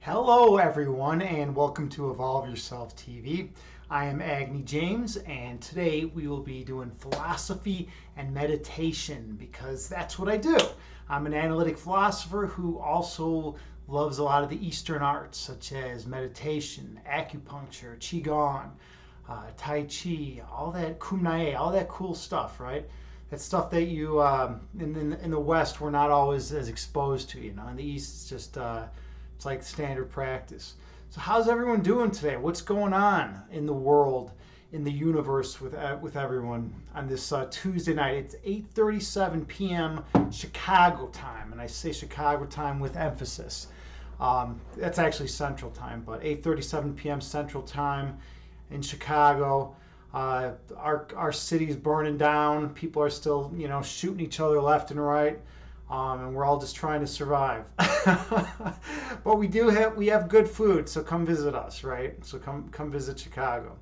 Hello, everyone, and welcome to Evolve Yourself TV. I am Agni James, and today we will be doing philosophy and meditation because that's what I do. I'm an analytic philosopher who also loves a lot of the Eastern arts, such as meditation, acupuncture, qigong, tai chi, all that kumnae, all that cool stuff, right? That stuff that you in the West we're not always as exposed to. In the East it's just it's like standard practice. So how's everyone doing today? What's going on in the world, in the universe with everyone on this Tuesday night? It's 8:37 p.m. Chicago time, and I say Chicago time with emphasis. That's actually Central Time, but 8:37 p.m. Central Time in Chicago. Our city's burning down. People are still, shooting each other left and right, and we're all just trying to survive. But we have good food, so come visit us, right? So come visit Chicago.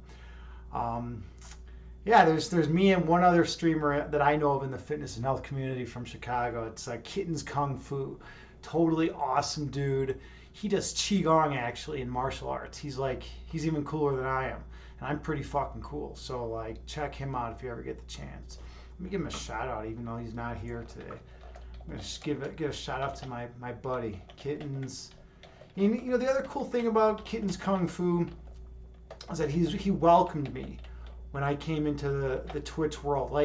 Yeah, there's me and one other streamer that I know of in the fitness and health community from Chicago. It's Kittens Kung Fu, totally awesome dude. He does qigong actually in martial arts. He's even cooler than I am. And I'm pretty fucking cool. So check him out if you ever get the chance. Let me give him a shout out even though he's not here today. I'm gonna just give a shout out to my buddy, Kittens. And, the other cool thing about Kittens Kung Fu is that he welcomed me when I came into the Twitch world.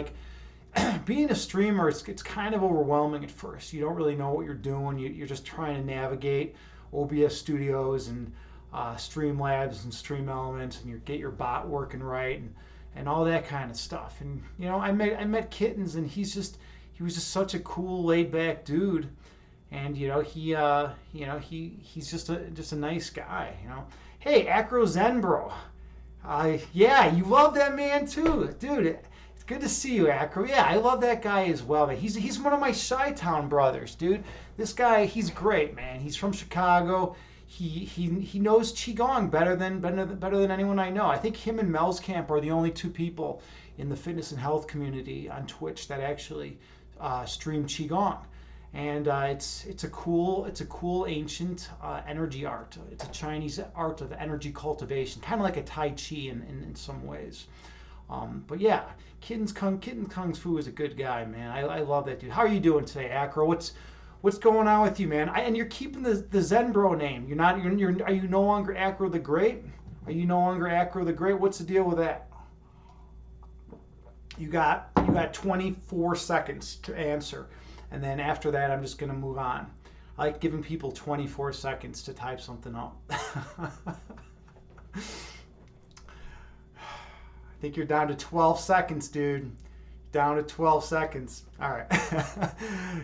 Being a streamer, it's kind of overwhelming at first. You don't really know what you're doing. You're just trying to navigate OBS studios and Streamlabs and Stream Elements, and you get your bot working right and all that kind of stuff. And I met Kittens, and he was just such a cool, laid back dude. And he's just a nice guy. Hey, Acro Zen Bro. Yeah, you love that man too, dude. It's good to see you, Acro. Yeah, I love that guy as well. Man. He's one of my Chi-Town brothers, dude. This guy, he's great, man. He's from Chicago. He knows qigong better than anyone I know. I think him and Mel's Camp are the only two people in the fitness and health community on Twitch that actually stream qigong. And it's a cool ancient energy art. It's a Chinese art of energy cultivation, kind of like a Tai Chi in some ways. But yeah, Kitten Kung Fu is a good guy, man. I love that dude. How are you doing today, Acro? What's going on with you, man? And you're keeping the Zen Bro name. Are you no longer Acro the Great? Are you no longer Acro the Great? What's the deal with that? You got 24 seconds to answer. And then after that, I'm just going to move on. I like giving people 24 seconds to type something up. I think you're down to 12 seconds, dude. Down to 12 seconds. All right.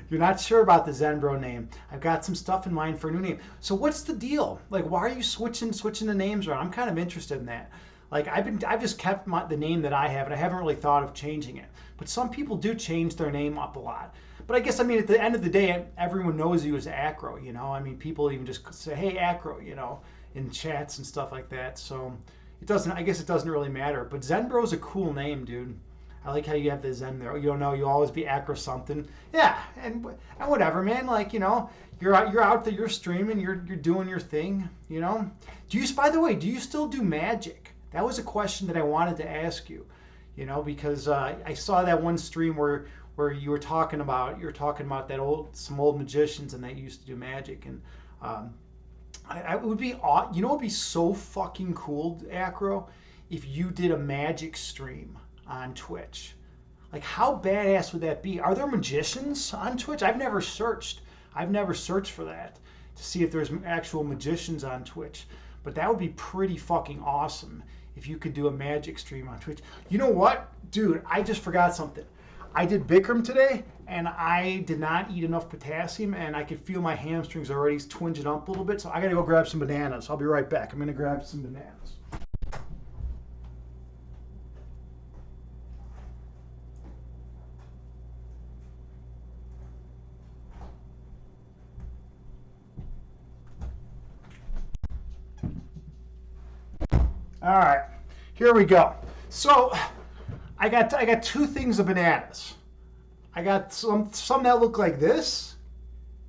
You're not sure about the Zen Bro name. I've got some stuff in mind for a new name. So what's the deal? Why are you switching the names around? I'm kind of interested in that. I've just kept the name that I have, and I haven't really thought of changing it. But some people do change their name up a lot. But I guess, at the end of the day, everyone knows you as Acro, people even just say, hey, Acro, in chats and stuff like that. So I guess it doesn't really matter. But Zenbro's a cool name, dude. I like how you have the Zen there. You'll always be Acro something. Yeah, and whatever, man. You're out there, you're streaming, you're doing your thing, By the way, do you still do magic? That was a question that I wanted to ask you, because I saw that one stream where you were talking about some old magicians and that used to do magic, and it would be it would be so fucking cool, Acro, if you did a magic stream on Twitch. How badass would that be? Are there magicians on Twitch? I've never searched for that to see if there's actual magicians on Twitch, but that would be pretty fucking awesome if you could do a magic stream on Twitch. You know what, dude? I just forgot something. I did Bikram today, and I did not eat enough potassium, and I could feel my hamstrings already twinging up a little bit, so I gotta go grab some bananas. I'll be right back. I'm gonna grab some bananas. All right, here we go. So I got two things of bananas. I got some that look like this.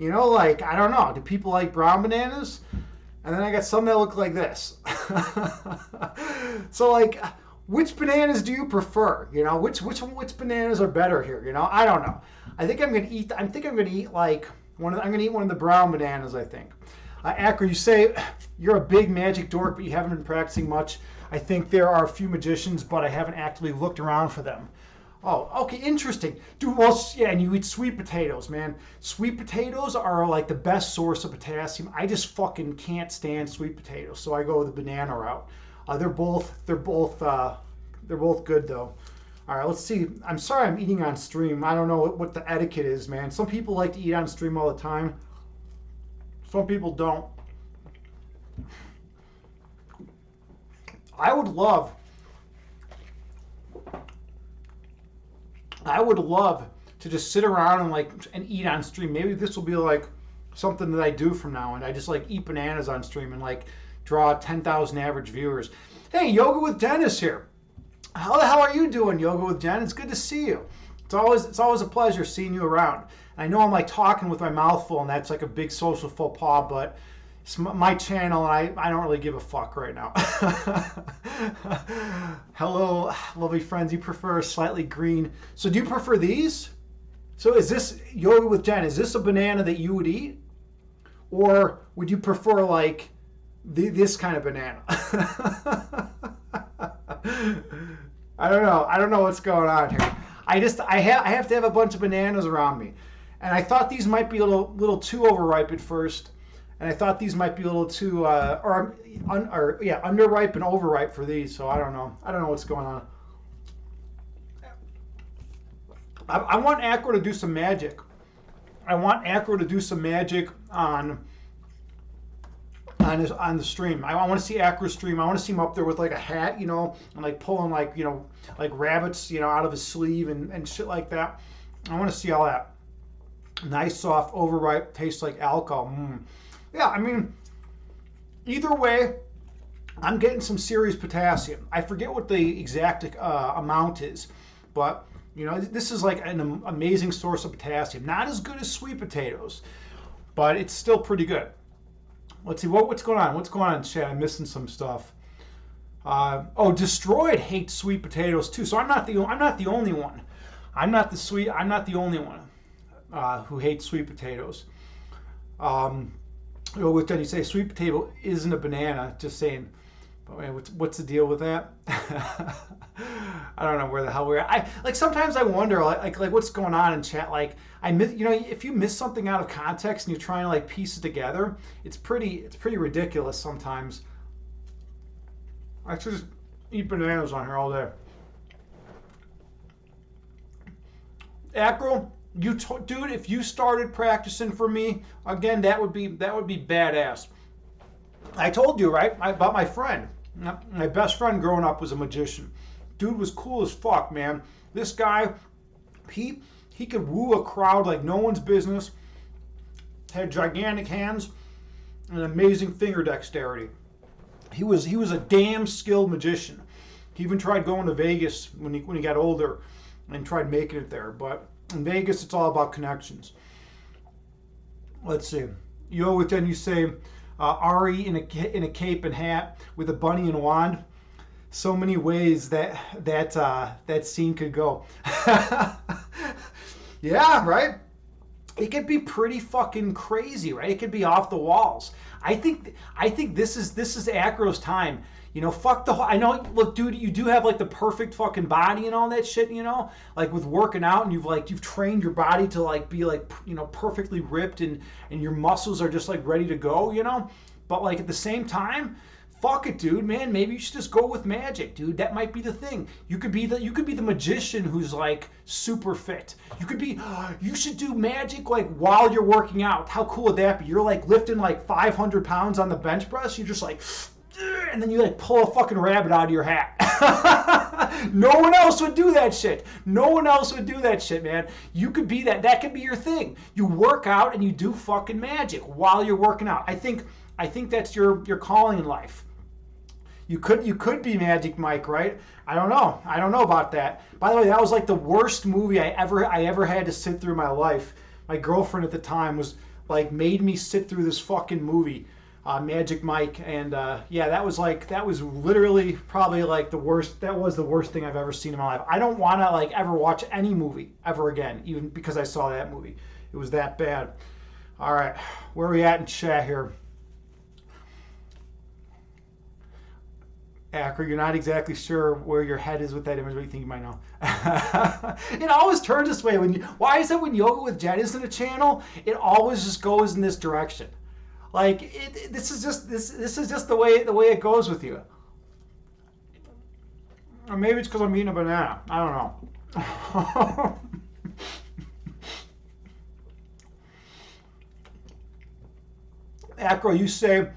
I don't know. Do people like brown bananas? and then I got some that look like this. So like, which bananas do you prefer? You know, which bananas are better here? You know, I don't know. I think I'm gonna eat. I think I'm gonna eat like I'm gonna eat one of the brown bananas. I think. Akron, you say you're a big magic dork, but you haven't been practicing much. I think there are a few magicians, but I haven't actively looked around for them. Oh, okay, interesting. Dude, well, yeah, and you eat sweet potatoes, man. Sweet potatoes are like the best source of potassium. I just fucking can't stand sweet potatoes, so I go the banana route. They're both good though. All right, let's see. I'm sorry I'm eating on stream. I don't know what the etiquette is, man. Some people like to eat on stream all the time. Some people don't. I would love to just sit around and eat on stream. Maybe this will be like something that I do from now on. I just like eat bananas on stream and like draw 10,000 average viewers. Hey, Yoga with Dennis here. How the hell are you doing, Yoga with Jen? It's good to see you. It's always a pleasure seeing you around. I know I'm like talking with my mouth full, and that's like a big social faux pas, but it's my channel, and I don't really give a fuck right now. Hello, lovely friends. You prefer slightly green. So do you prefer these? So is this, Yoga with Jen, is this a banana that you would eat? Or would you prefer like this kind of banana? I don't know. I don't know what's going on here. I have to have a bunch of bananas around me. And I thought these might be a little too overripe at first. And I thought these might be a little too underripe and overripe for these. So I don't know. I don't know what's going on. I want Acro to do some magic. I want Acro to do some magic on the stream. I want to see Acro stream. I want to see him up there with like a hat, you know, and like pulling like, you know, like rabbits, you know, out of his sleeve and shit like that. I want to see all that. Nice, soft, overripe, tastes like alcohol. Yeah, I mean, either way, I'm getting some serious potassium. I forget what the exact amount is, but you know, this is like an amazing source of potassium. Not as good as sweet potatoes, but it's still pretty good. Let's see what's going on. What's going on in chat? I'm missing some stuff. Destroyed hates sweet potatoes too. So I'm not the only one. I'm not the only one who hates sweet potatoes. With that, you say sweet potato isn't a banana. Just saying. But man, what's the deal with that? I don't know where the hell we're at. Sometimes I wonder like what's going on in chat. Like I miss, you know, if you miss something out of context and you're trying to like piece it together, it's pretty ridiculous sometimes. I should just eat bananas on here all day. Acro, dude, if you started practicing for me again, that would be badass. I told you, right, about my friend. My best friend growing up was a magician. Dude was cool as fuck, man. This guy, he could woo a crowd like no one's business. Had gigantic hands and amazing finger dexterity. He was a damn skilled magician. He even tried going to Vegas when he got older and tried making it there. But in Vegas, it's all about connections. Let's see. Then you say, Ari in a cape and hat with a bunny and wand. So many ways that scene could go. Yeah, right. It could be pretty fucking crazy, right? It could be off the walls. I think this is Acro's time. You know, fuck the whole. I know, look, dude, you do have like the perfect fucking body and all that shit. You know, like with working out, and you've trained your body to like be like, you know, perfectly ripped, and your muscles are just like ready to go. You know, but like at the same time, fuck it, dude, man. Maybe you should just go with magic, dude. That might be the thing. You could be the magician who's like super fit. You should do magic like while you're working out. How cool would that be? You're like lifting like 500 pounds on the bench press. You're just like, and then you like pull a fucking rabbit out of your hat. No one else would do that shit. No one else would do that shit, man. You could be that. That could be your thing. You work out and you do fucking magic while you're working out. I think that's your calling in life. You could be Magic Mike, right? I don't know about that. By the way, that was like the worst movie I ever had to sit through in my life. My girlfriend at the time was like made me sit through this fucking movie. Magic Mike, and yeah, that was literally probably like the worst. That was the worst thing I've ever seen in my life. I don't want to like ever watch any movie ever again, even because I saw that movie. It was that bad. All right, where are we at in chat here? Acker, you're not exactly sure where your head is with that image, but you think you might know. It always turns this way. Why is it when Yoga with Jen is in a channel, it always just goes in this direction? Like this is just the way it goes with you. Or maybe it's because I'm eating a banana. I don't know. Acro, you say,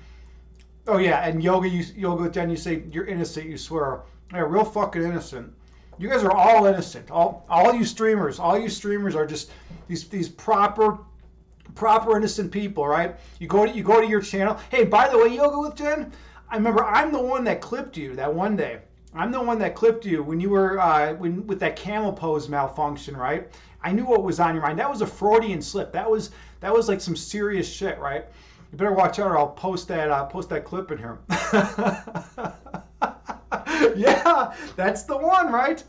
oh yeah, and yoga with Jen, you say you're innocent. You swear, yeah, real fucking innocent. You guys are all innocent. All you streamers are just these proper innocent people, right? You go to your channel. Hey, by the way, Yoga with Jen, I remember I'm the one that clipped you that one day. I'm the one that clipped you when you were with that camel pose malfunction, right? I knew what was on your mind. That was a Freudian slip. That was like some serious shit, right? You better watch out, or I'll post that clip in here. Yeah, that's the one, right?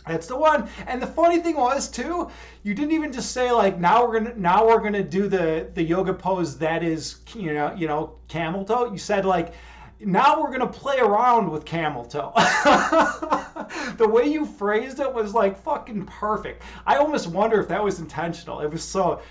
That's the one. And the funny thing was too, you didn't even just say like now we're gonna do the yoga pose that is camel toe. You said like now we're gonna play around with camel toe. The way you phrased it was like fucking perfect. I almost wonder if that was intentional. It was so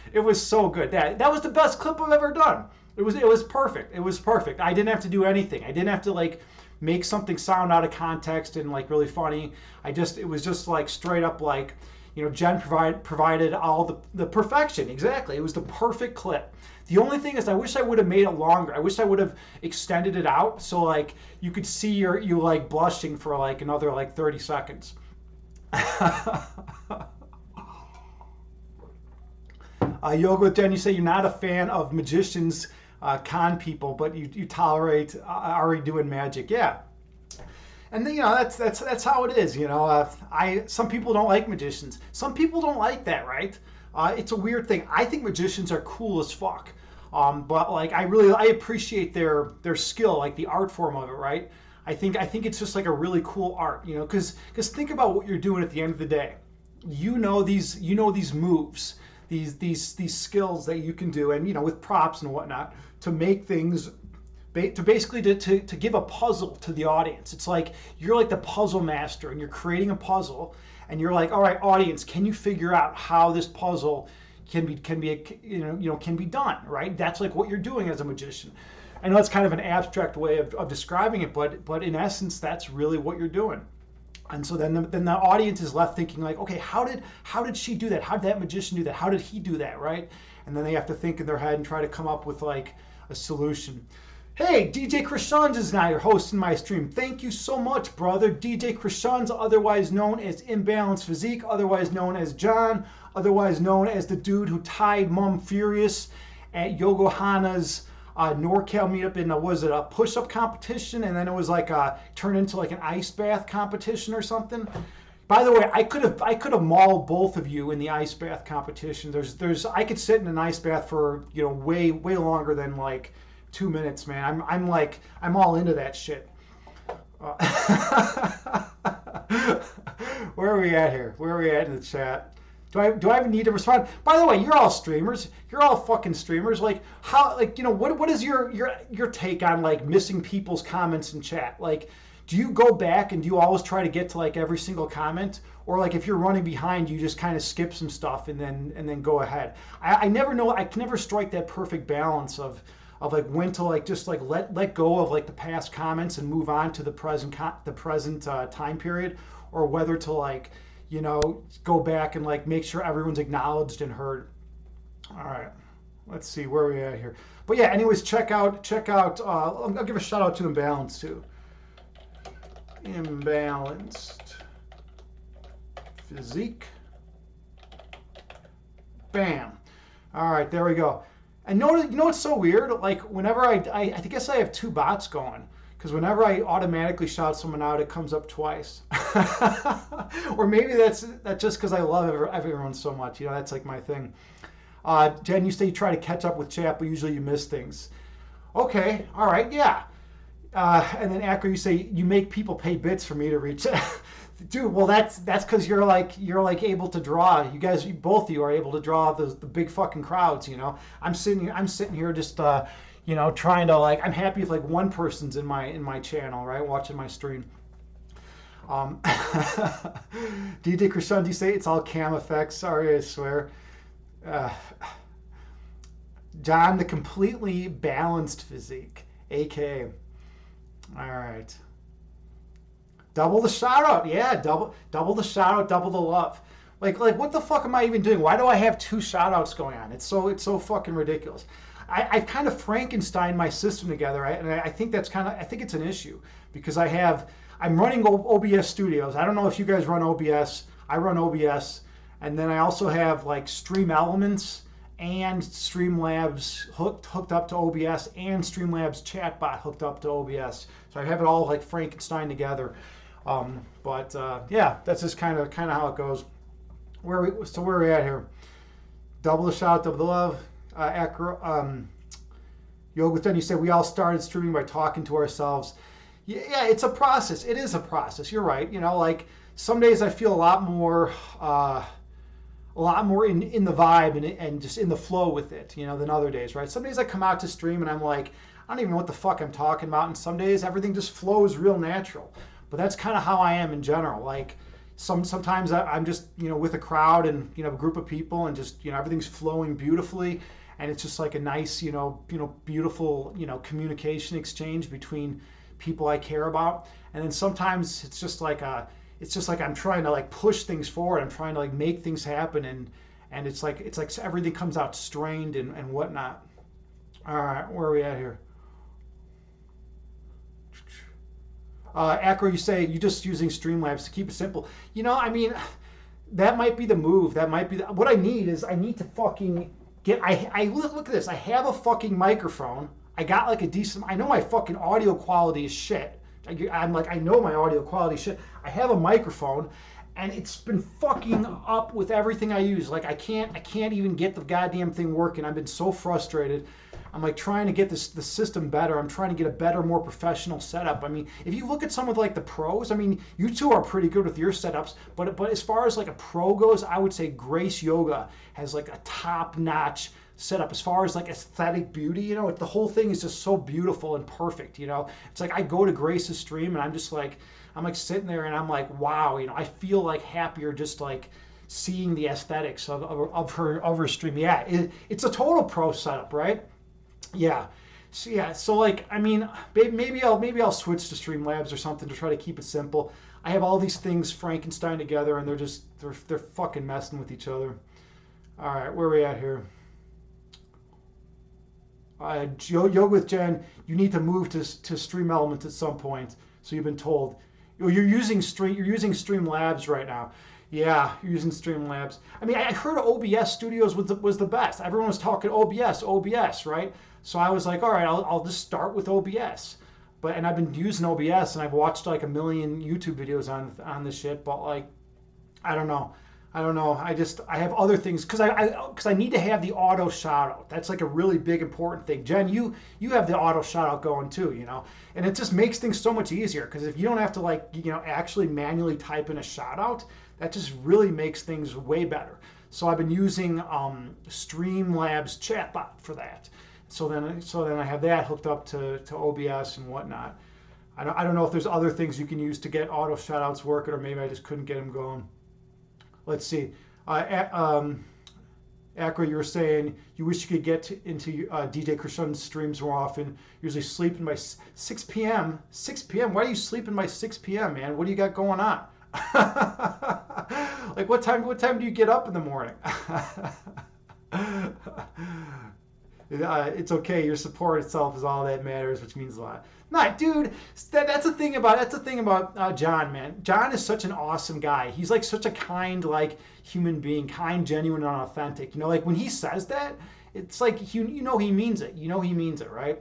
good. That was the best clip I've ever done. It was perfect. It was perfect. I didn't have to do anything. I didn't have to like make something sound out of context and like really funny. It was just like straight up like, Jen provided all the perfection. Exactly. It was the perfect clip. The only thing is I wish I would have made it longer. I wish I would have extended it out so like you could see you like blushing for like another like 30 seconds. Yoga with Jen, you say you're not a fan of magicians, con people, but you tolerate Ari doing magic. Yeah. And then, that's how it is. Some people don't like magicians. Some people don't like that, right? It's a weird thing. I think magicians are cool as fuck. But like I appreciate their skill, like the art form of it, right? I think it's just like a really cool art, because think about what you're doing at the end of the day. These moves, these skills that you can do, and with props and whatnot to make things. To basically to give a puzzle to the audience. It's like you're like the puzzle master and you're creating a puzzle and you're like, all right, audience, can you figure out how this puzzle can be done, right? That's like what you're doing as a magician. I know it's kind of an abstract way of describing it, but in essence, that's really what you're doing. And so then the audience is left thinking like, okay, how did she do that? How did that magician do that? How did he do that, right? And then they have to think in their head and try to come up with like a solution. Hey, DJ Krishans is now your host in my stream. Thank you so much, brother. DJ Krishans, otherwise known as Imbalanced Physique, otherwise known as John, otherwise known as the dude who tied Mum Furious at Yogohana's NorCal meetup in a push-up competition, and then it was like turned into like an ice bath competition or something. By the way, I could have mauled both of you in the ice bath competition. I could sit in an ice bath for way longer than like 2 minutes, man. I'm all into that shit. Where are we at here? Where are we at in the chat? Do I even need to respond? By the way, you're all streamers. You're all fucking streamers. Like how what is your take on like missing people's comments in chat? Like, do you go back and do you always try to get to like every single comment? Or like if you're running behind, you just kind of skip some stuff and then go ahead. I never know. I can never strike that perfect balance of like when to like just like let go of like the past comments and move on to the present time period, or whether to like go back and like make sure everyone's acknowledged and heard. All right, let's see where we at here. But yeah, anyways, check out. I'll give a shout out to Imbalanced too. Imbalanced Physique. Bam. All right, there we go. And what's so weird? Like whenever I guess I have two bots going, because whenever I automatically shout someone out, it comes up twice. Or maybe that's just because I love everyone so much. That's like my thing. Jen, you say you try to catch up with chat, but usually you miss things. Okay, all right, yeah. And then after you say you make people pay bits for me to reach, dude. Well, that's because you're like able to draw. You guys, both of you are able to draw the big fucking crowds. I'm sitting here just trying to like. I'm happy if like one person's in my channel, right, watching my stream. Um, DJ Krishan, do you say it's all cam effects? Sorry, I swear. Uh, John, the completely balanced physique, aka. All right. Double the shout out. Yeah, double the shout out, double the love. Like what the fuck am I even doing? Why do I have two shout outs going on? It's so fucking ridiculous. I've kind of Frankenstein my system together, and I think I think it's an issue because I'm running OBS Studios. I don't know if you guys run OBS. I run OBS, and then I also have like Stream Elements and Streamlabs hooked up to OBS and Streamlabs chatbot hooked up to OBS. So I have it all like Frankenstein together. But yeah, that's just kind of how it goes. Where are we at here? Double the shout, double the love. Yoga, then you said we all started streaming by talking to ourselves. Yeah, it's a process. It is a process. You're right. Like some days I feel a lot more in the vibe and just in the flow with it, than other days, right? Some days I come out to stream and I'm like, I don't even know what the fuck I'm talking about. And some days everything just flows real natural. But that's kind of how I am in general. Like sometimes I'm just, with a crowd and, a group of people and just, everything's flowing beautifully. And it's just like a nice, beautiful, communication exchange between people I care about. And then sometimes it's just like I'm trying to like push things forward. I'm trying to like make things happen, and it's like everything comes out strained and whatnot. All right, where are we at here? Acro, you say you're just using Streamlabs to keep it simple. I mean, that might be the move. That might be what I need to fucking get. I look at this. I have a fucking microphone. I got like a decent. I know my fucking audio quality is shit. I'm like, I know my audio quality is shit. I have a microphone, and it's been fucking up with everything I use. Like I can't even get the goddamn thing working. I've been so frustrated. I'm like trying to get the system better. I'm trying to get a better, more professional setup. I mean, if you look at some of like the pros, I mean, you two are pretty good with your setups, but as far as like a pro goes, I would say Grace Yoga has like a top-notch setup as far as like aesthetic beauty. The whole thing is just so beautiful and perfect. It's like I go to Grace's stream and I'm like sitting there and I'm like, wow. I feel like happier just like seeing the aesthetics of her stream. Yeah, it's a total pro setup, right? Yeah. So like, I mean, maybe I'll switch to Streamlabs or something to try to keep it simple. I have all these things Frankenstein together, and they're fucking messing with each other. All right, where are we at here? Yoga with Jen, you need to move to Stream Elements at some point. So you've been told. You're using Streamlabs right now. Yeah, you're using Streamlabs. I mean, I heard OBS Studios was the best. Everyone was talking OBS, right? So I was like, all right, I'll just start with OBS. And I've been using OBS, and I've watched like a million YouTube videos on this shit. But like, I don't know. I have other things because I need to have the auto shout out. That's like a really big important thing. Jen, you have the auto shout out going too, and it just makes things so much easier because if you don't have to like actually manually type in a shout out, that just really makes things way better. So I've been using Streamlabs chatbot for that. So then I have that hooked up to OBS and whatnot. I don't know if there's other things you can use to get auto shout outs working, or maybe I just couldn't get them going. Let's see. Akra, you were saying you wish you could get into DJ Krishan's streams more often. Usually sleeping by 6 p.m. 6 p.m. Why are you sleeping by 6 p.m., man? What do you got going on? Like what time do you get up in the morning? It's okay. Your support itself is all that matters, which means a lot. Nah, dude, that's the thing about John, man. John is such an awesome guy. He's like such a kind, like human being, kind, genuine, and authentic. Like when he says that, it's like he means it. He means it, right?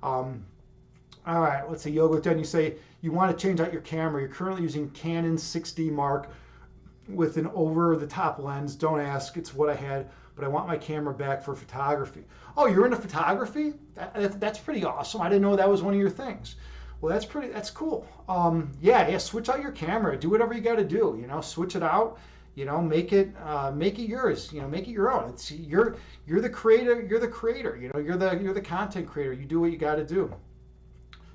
All right, let's see. Yoga, then you say you want to change out your camera. You're currently using Canon 6D Mark with an over-the-top lens. Don't ask. It's what I had. but I want my camera back for photography. Oh, you're into photography? That's pretty awesome. I didn't know that was one of your things. Well, that's cool. Yeah, switch out your camera. Do whatever you got to do. Switch it out. Make it yours. Make it your own. You're the creator. You're the creator. You're the content creator. You do what you got to do.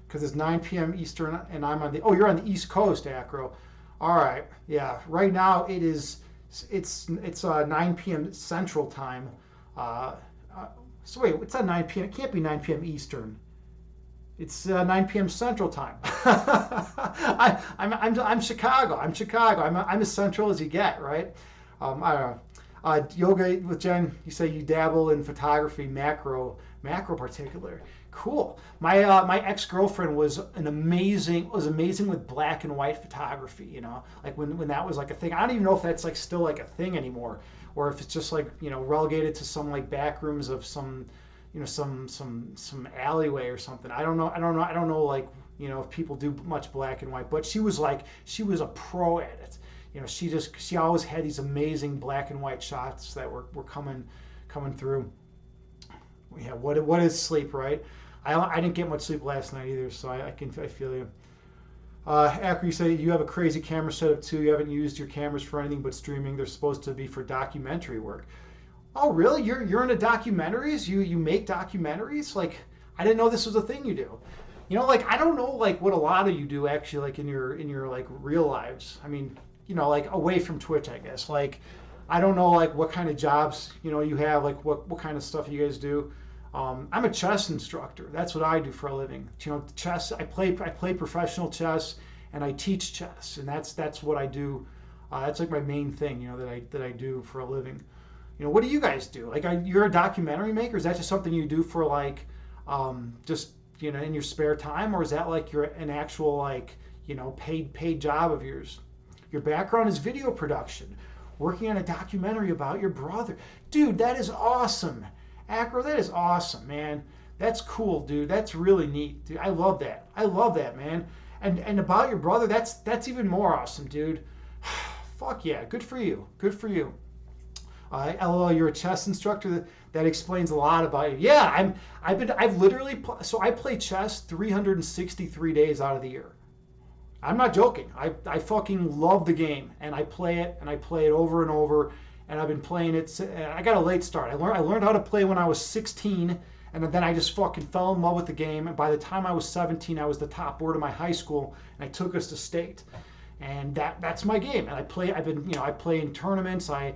Because it's 9 p.m. Eastern, and I'm on the. Oh, you're on the East Coast, Acro. All right. Yeah. Right now it's 9 p.m. Central Time. So wait, it's not 9 p.m. It can't be 9 p.m. Eastern. It's 9 p.m. Central Time. I'm Chicago. I'm as central as you get, right? I don't know. Yoga with Jen. You say you dabble in photography, macro particular. Cool. My ex-girlfriend was amazing with black and white photography. Like when that was like a thing. I don't even know if that's like still like a thing anymore, or if it's just like relegated to some like back rooms of some some alleyway or something. I don't know like if people do much black and white, but she was a pro at it. She always had these amazing black and white shots that were coming through. Yeah, what is sleep, right? I didn't get much sleep last night either, so I feel you. After you say you have a crazy camera setup too, you haven't used your cameras for anything but streaming. They're supposed to be for documentary work. Oh, really? You're into documentaries? You make documentaries? Like, I didn't know this was a thing you do. Like I don't know like what a lot of you do actually like in your like real lives. I mean, like away from Twitch, I guess. Like, I don't know like what kind of jobs you have, like what kind of stuff you guys do. I'm a chess instructor. That's what I do for a living. Chess. I play professional chess and I teach chess, and that's what I do. That's like my main thing, that I do for a living. What do you guys do? Like, you're a documentary maker? Is that just something you do for like, just in your spare time, or is that like an actual like, paid job of yours? Your background is video production, working on a documentary about your brother. Dude, that is awesome. Acro, that is awesome, man. That's cool, dude. That's really neat, dude. I love that, man. And about your brother, that's even more awesome, dude. Fuck yeah, good for you. LOL, you're a chess instructor. That explains a lot about you. Yeah, I play chess 363 days out of the year. I'm not joking. I fucking love the game, and I play it over and over, and I've been playing it. I got a late start. I learned how to play when I was 16, and then I just fucking fell in love with the game. And by the time I was 17, I was the top board of my high school, and I took us to state. And that's my game. And I play in tournaments. I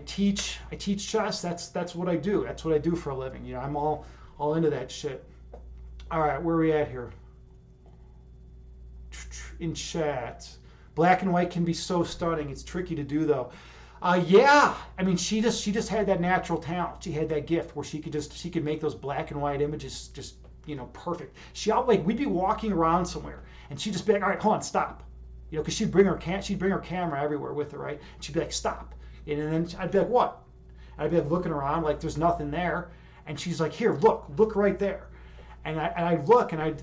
teach chess. That's what I do. That's what I do for a living. I'm all into that shit. All right, where are we at here? In chat, black and white can be so stunning. It's tricky to do though. Yeah, I mean, she just had that natural talent. She had that gift where she could make those black and white images just perfect. We'd be walking around somewhere and she'd just be like, all right, hold on, stop. Because she'd bring her camera everywhere with her, right? And she'd be like, stop. And then I'd be like, what? And I'd be like looking around like there's nothing there. And she's like, here, look right there. And I'd look and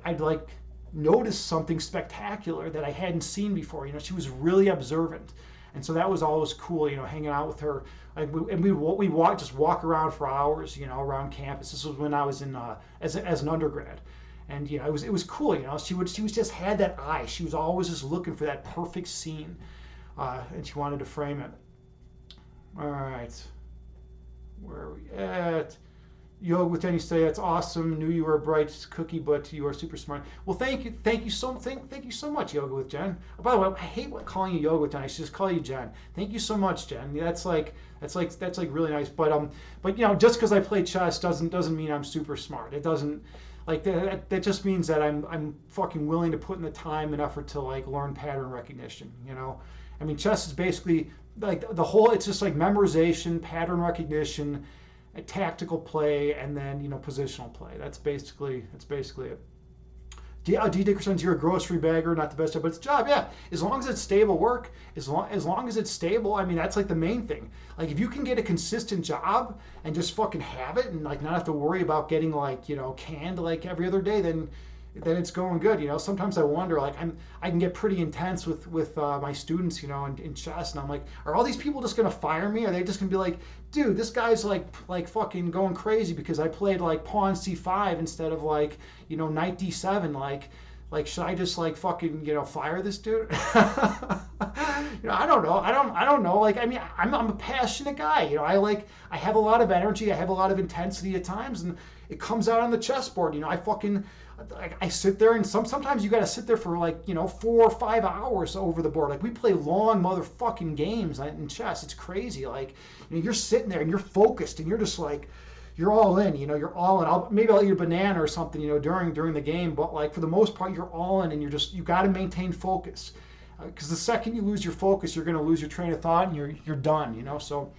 I'd like notice something spectacular that I hadn't seen before. She was really observant. And so that was always cool, hanging out with her. We'd walk around for hours, around campus. This was when I was in as an undergrad. And it was cool, She was just had that eye. She was always just looking for that perfect scene, and she wanted to frame it. All right, where are we at? Yo, with Jenny say that's awesome. Knew you were a bright cookie, but you are super smart. Well, thank you so much, Yoga with Jen. Oh, by the way, I hate calling you Yoga with Jen. I should just call you Jen. Thank you so much, Jen. That's really nice. But just because I play chess doesn't mean I'm super smart. It doesn't. Like that just means that I'm fucking willing to put in the time and effort to like learn pattern recognition. I mean, chess is basically like it's just like memorization, pattern recognition, a tactical play, and then positional play. That's basically it. D. Dickerson's, you're a grocery bagger, not the best job, but it's a job, yeah. As long as it's stable work, as long as it's stable, I mean, that's like the main thing. Like if you can get a consistent job and just fucking have it and like not have to worry about getting like, canned like every other day, then then it's going good. Sometimes I wonder, like I can get pretty intense with my students, in chess, and I'm like, are all these people just gonna fire me? Are they just gonna be like, dude, this guy's like fucking going crazy because I played like pawn c5 instead of like knight d7, like should I just like fucking fire this dude? I don't know. I don't know. Like, I mean, I'm a passionate guy. I have a lot of energy. I have a lot of intensity at times, and it comes out on the chessboard. I sit there, and sometimes you got to sit there for like 4 or 5 hours over the board. Like, we play long motherfucking games in chess. It's crazy. Like, you're sitting there and you're focused and you're just like, you're all in. You're all in. Maybe I'll eat a banana or something during the game, but like for the most part you're all in, and you got to maintain focus, because the second you lose your focus, you're going to lose your train of thought and you're done. So.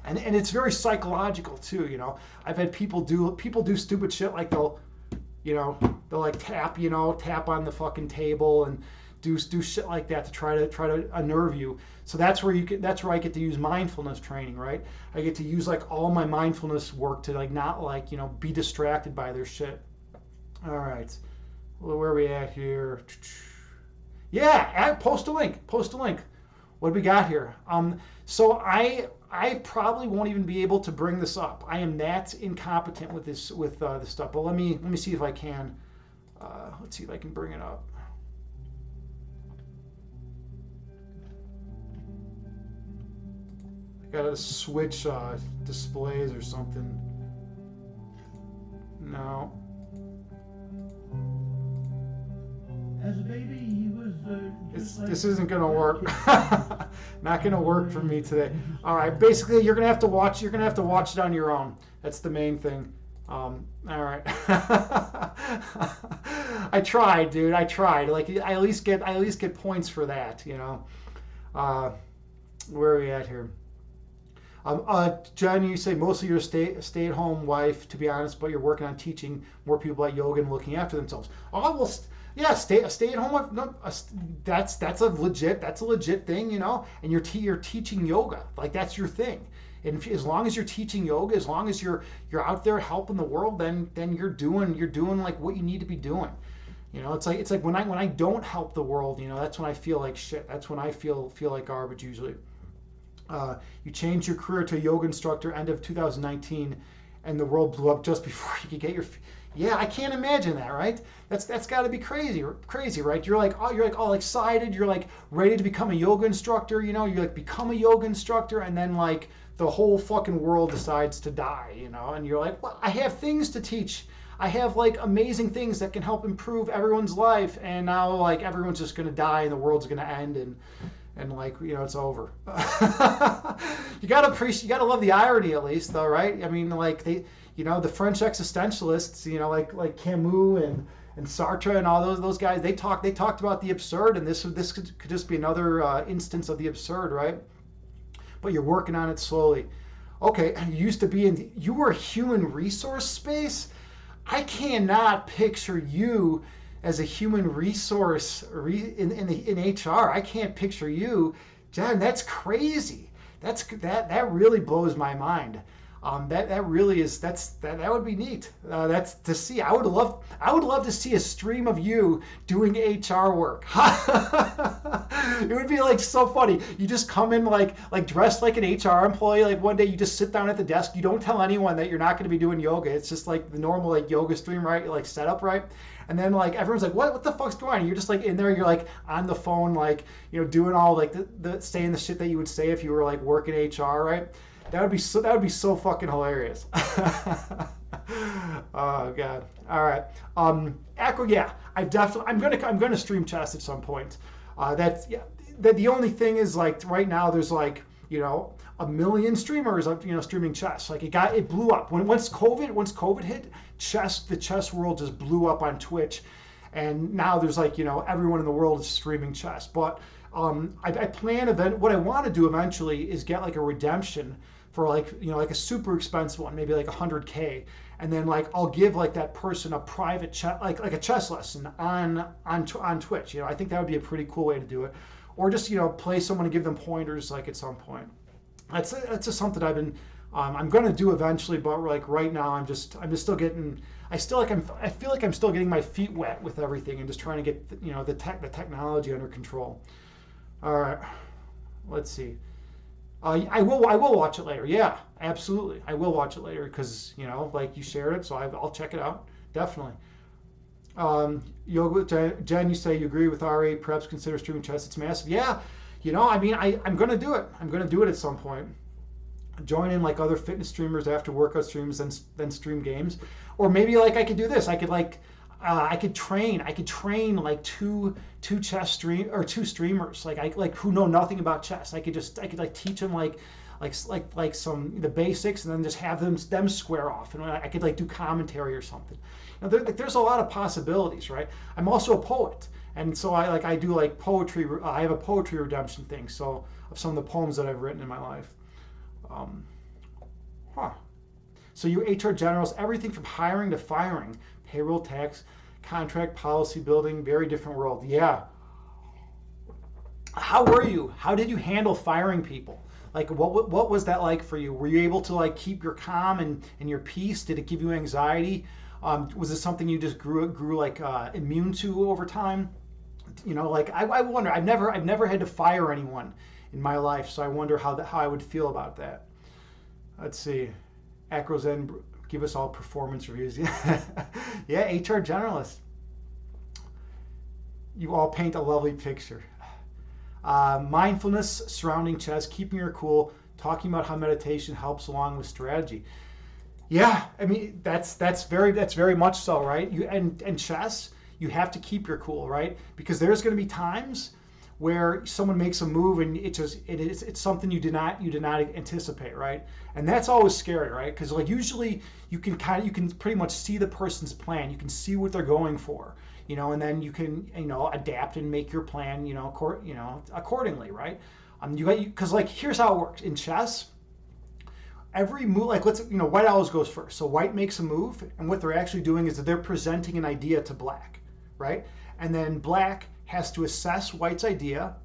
And it's very psychological too. I've had people do stupid shit, like they'll like tap on the fucking table and do shit like that to try to unnerve you. So that's where I get to use mindfulness training, right? I get to use like all my mindfulness work to like not like be distracted by their shit. All right, well, where are we at here? Yeah, post a link. What do we got here? So I probably won't even be able to bring this up. I am that incompetent with this stuff. But let me see if I can. Let's see if I can bring it up. I gotta switch displays or something. No. As a baby, he was This isn't gonna work. Not gonna work for me today. All right. Basically, you're gonna have to watch. You're gonna have to watch it on your own. That's the main thing. All right. I tried, dude. I tried. Like, I at least get points for that. Where are we at here? Jen, you say mostly you're a stay-at-home wife, to be honest, but you're working on teaching more people about yoga and looking after themselves. Oh, well, yeah, stay-at-home wife. No, that's a legit thing, And you're teaching yoga, like that's your thing. And as long as you're teaching yoga, as long as you're out there helping the world, then you're doing like what you need to be doing. It's like when I don't help the world, that's when I feel like shit. That's when I feel like garbage usually. You changed your career to a yoga instructor end of 2019, and the world blew up just before you could get your. Yeah, I can't imagine that, right? That's got to be crazy, right? You're like all excited. You're like ready to become a yoga instructor. You like become a yoga instructor, and then like the whole fucking world decides to die. And you're like, well, I have things to teach. I have like amazing things that can help improve everyone's life, and now like everyone's just gonna die and the world's gonna end, and like it's over. You gotta love the irony at least, though, right? I mean, like the French existentialists, like Camus and Sartre and all those guys, they talked about the absurd, and this could just be another instance of the absurd, right? But you're working on it slowly. Okay, you were human resource space. I cannot picture you as a human resource in HR. I can't picture you. Jen, that's crazy. That really blows my mind. That really is that would be neat. That's to see. I would love to see a stream of you doing HR work. It would be like so funny. You just come in like dressed like an HR employee. Like one day you just sit down at the desk. You don't tell anyone that you're not going to be doing yoga. It's just like the normal like yoga stream, right? Like setup, right? And then like everyone's like, what the fuck's going on? And you're just like in there. You're like on the phone, like doing all like the saying the shit that you would say if you were like working HR, right? That would be so fucking hilarious. Oh god. All right. Echo. Yeah, I'm gonna stream chess at some point. That's yeah. The only thing is like right now there's like a million streamers streaming chess. Like it blew up once COVID hit. The chess world just blew up on Twitch, and now there's like everyone in the world is streaming chess. But I plan what I want to do eventually is get like a redemption for like a super expensive one, maybe like 100K, and then like I'll give like that person a private chess like a chess lesson on Twitch. I think that would be a pretty cool way to do it, or just play someone and give them pointers like at some point. That's just something I've been I'm gonna do eventually, but like right now, I'm just still getting. I feel like I'm still getting my feet wet with everything and just trying to get the technology under control. All right, let's see. I will watch it later. Yeah, absolutely. I will watch it later because like you shared it, so I'll check it out definitely. Yoga, Jen, you say you agree with Ari. Perhaps consider streaming chess. It's massive. Yeah, I mean, I'm gonna do it. I'm gonna do it at some point. Join in like other fitness streamers after workout streams, then stream games, or maybe like I could do this. I could like I could train. I could train like two chess stream or two streamers like who know nothing about chess. I could like teach them like some the basics, and then just have them square off, and I could like do commentary or something. There's a lot of possibilities, right? I'm also a poet, and so I do like poetry. I have a poetry redemption thing, so of some of the poems that I've written in my life. Um, huh. So you HR generals, everything from hiring to firing, payroll, tax, contract, policy building, very different world. Yeah. How were you? How did you handle firing people? Like what was that like for you? Were you able to like keep your calm and your peace? Did it give you anxiety? Was it something you just grew like immune to over time? Like I wonder. I've never had to fire anyone in my life, so I wonder how I would feel about that. Let's see. Acrozen, give us all performance reviews. Yeah, HR generalist. You all paint a lovely picture. Mindfulness surrounding chess, keeping your cool, talking about how meditation helps along with strategy. Yeah, I mean that's very much so, right? And chess, you have to keep your cool, right? Because there's going to be times where someone makes a move and it's something you did not anticipate, right? And that's always scary, right? Because like usually you can pretty much see the person's plan, you can see what they're going for, and then you can adapt and make your plan, accordingly, right? Because like here's how it works in chess. Every move, like white always goes first. So white makes a move, and what they're actually doing is that they're presenting an idea to black, right? And then black has to assess white's idea,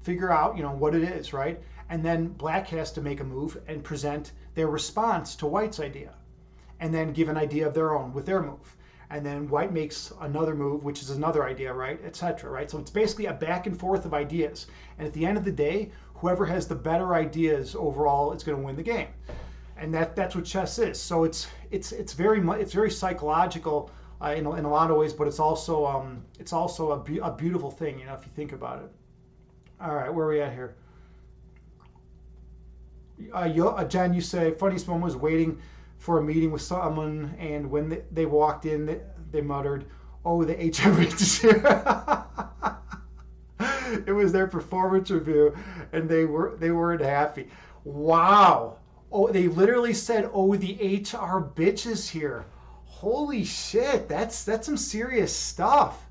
figure out what it is, right? And then black has to make a move and present their response to white's idea, and then give an idea of their own with their move. And then white makes another move, which is another idea, right, etc., right? So it's basically a back and forth of ideas, and at the end of the day, whoever has the better ideas overall is going to win the game. And that's what chess is. So it's very psychological in a lot of ways, but it's also a beautiful thing, if you think about it. All right, where are we at here? Jen, you say funniest moment was waiting for a meeting with someone, and when they walked in, they muttered, "Oh, the HR is here." It was their performance review, and they weren't happy. Wow. Oh, they literally said, "Oh, the HR bitch is here." Holy shit, that's some serious stuff.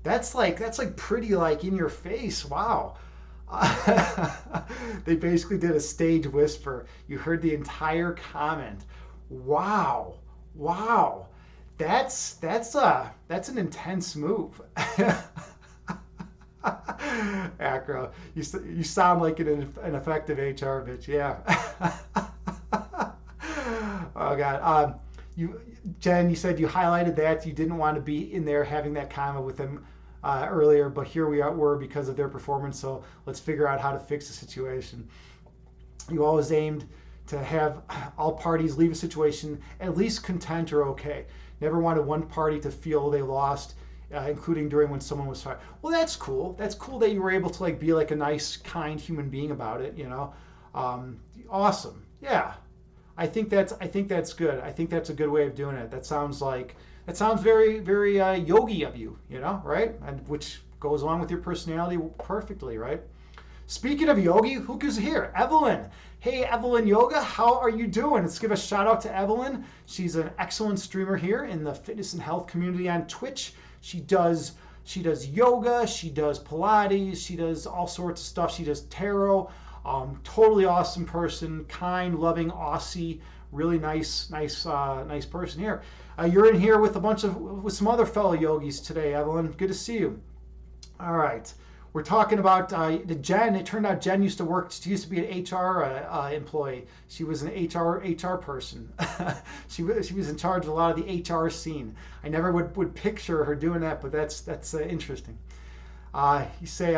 That's like pretty like in your face. Wow. They basically did a stage whisper. You heard the entire comment. Wow. Wow. That's an intense move. Acro, you sound like an effective HR bitch. Yeah. Oh God. Jen, you said you highlighted that you didn't want to be in there having that comment with them earlier, but here were because of their performance. So let's figure out how to fix the situation. You always aimed to have all parties leave a situation at least content or okay. Never wanted one party to feel they lost, including during when someone was fired. Well, that's cool. That's cool that you were able to like be like a nice, kind human being about it. Awesome. Yeah. I think that's good. I think that's a good way of doing it. That sounds very, very yogi of you, right? And which goes along with your personality perfectly, right? Speaking of yogi, who is here? Evelyn. Hey, Evelyn Yoga, how are you doing? Let's give a shout out to Evelyn. She's an excellent streamer here in the fitness and health community on Twitch. She does yoga, she does Pilates, she does all sorts of stuff. She does tarot. Totally awesome person, kind, loving Aussie, really nice person here. You're in here with with some other fellow yogis today, Evelyn. Good to see you. All right, We're talking about the Jen. It turned out Jen used to work. She used to be an HR employee. She was an HR person. She was in charge of a lot of the HR scene. I never would picture her doing that, but that's interesting. You say,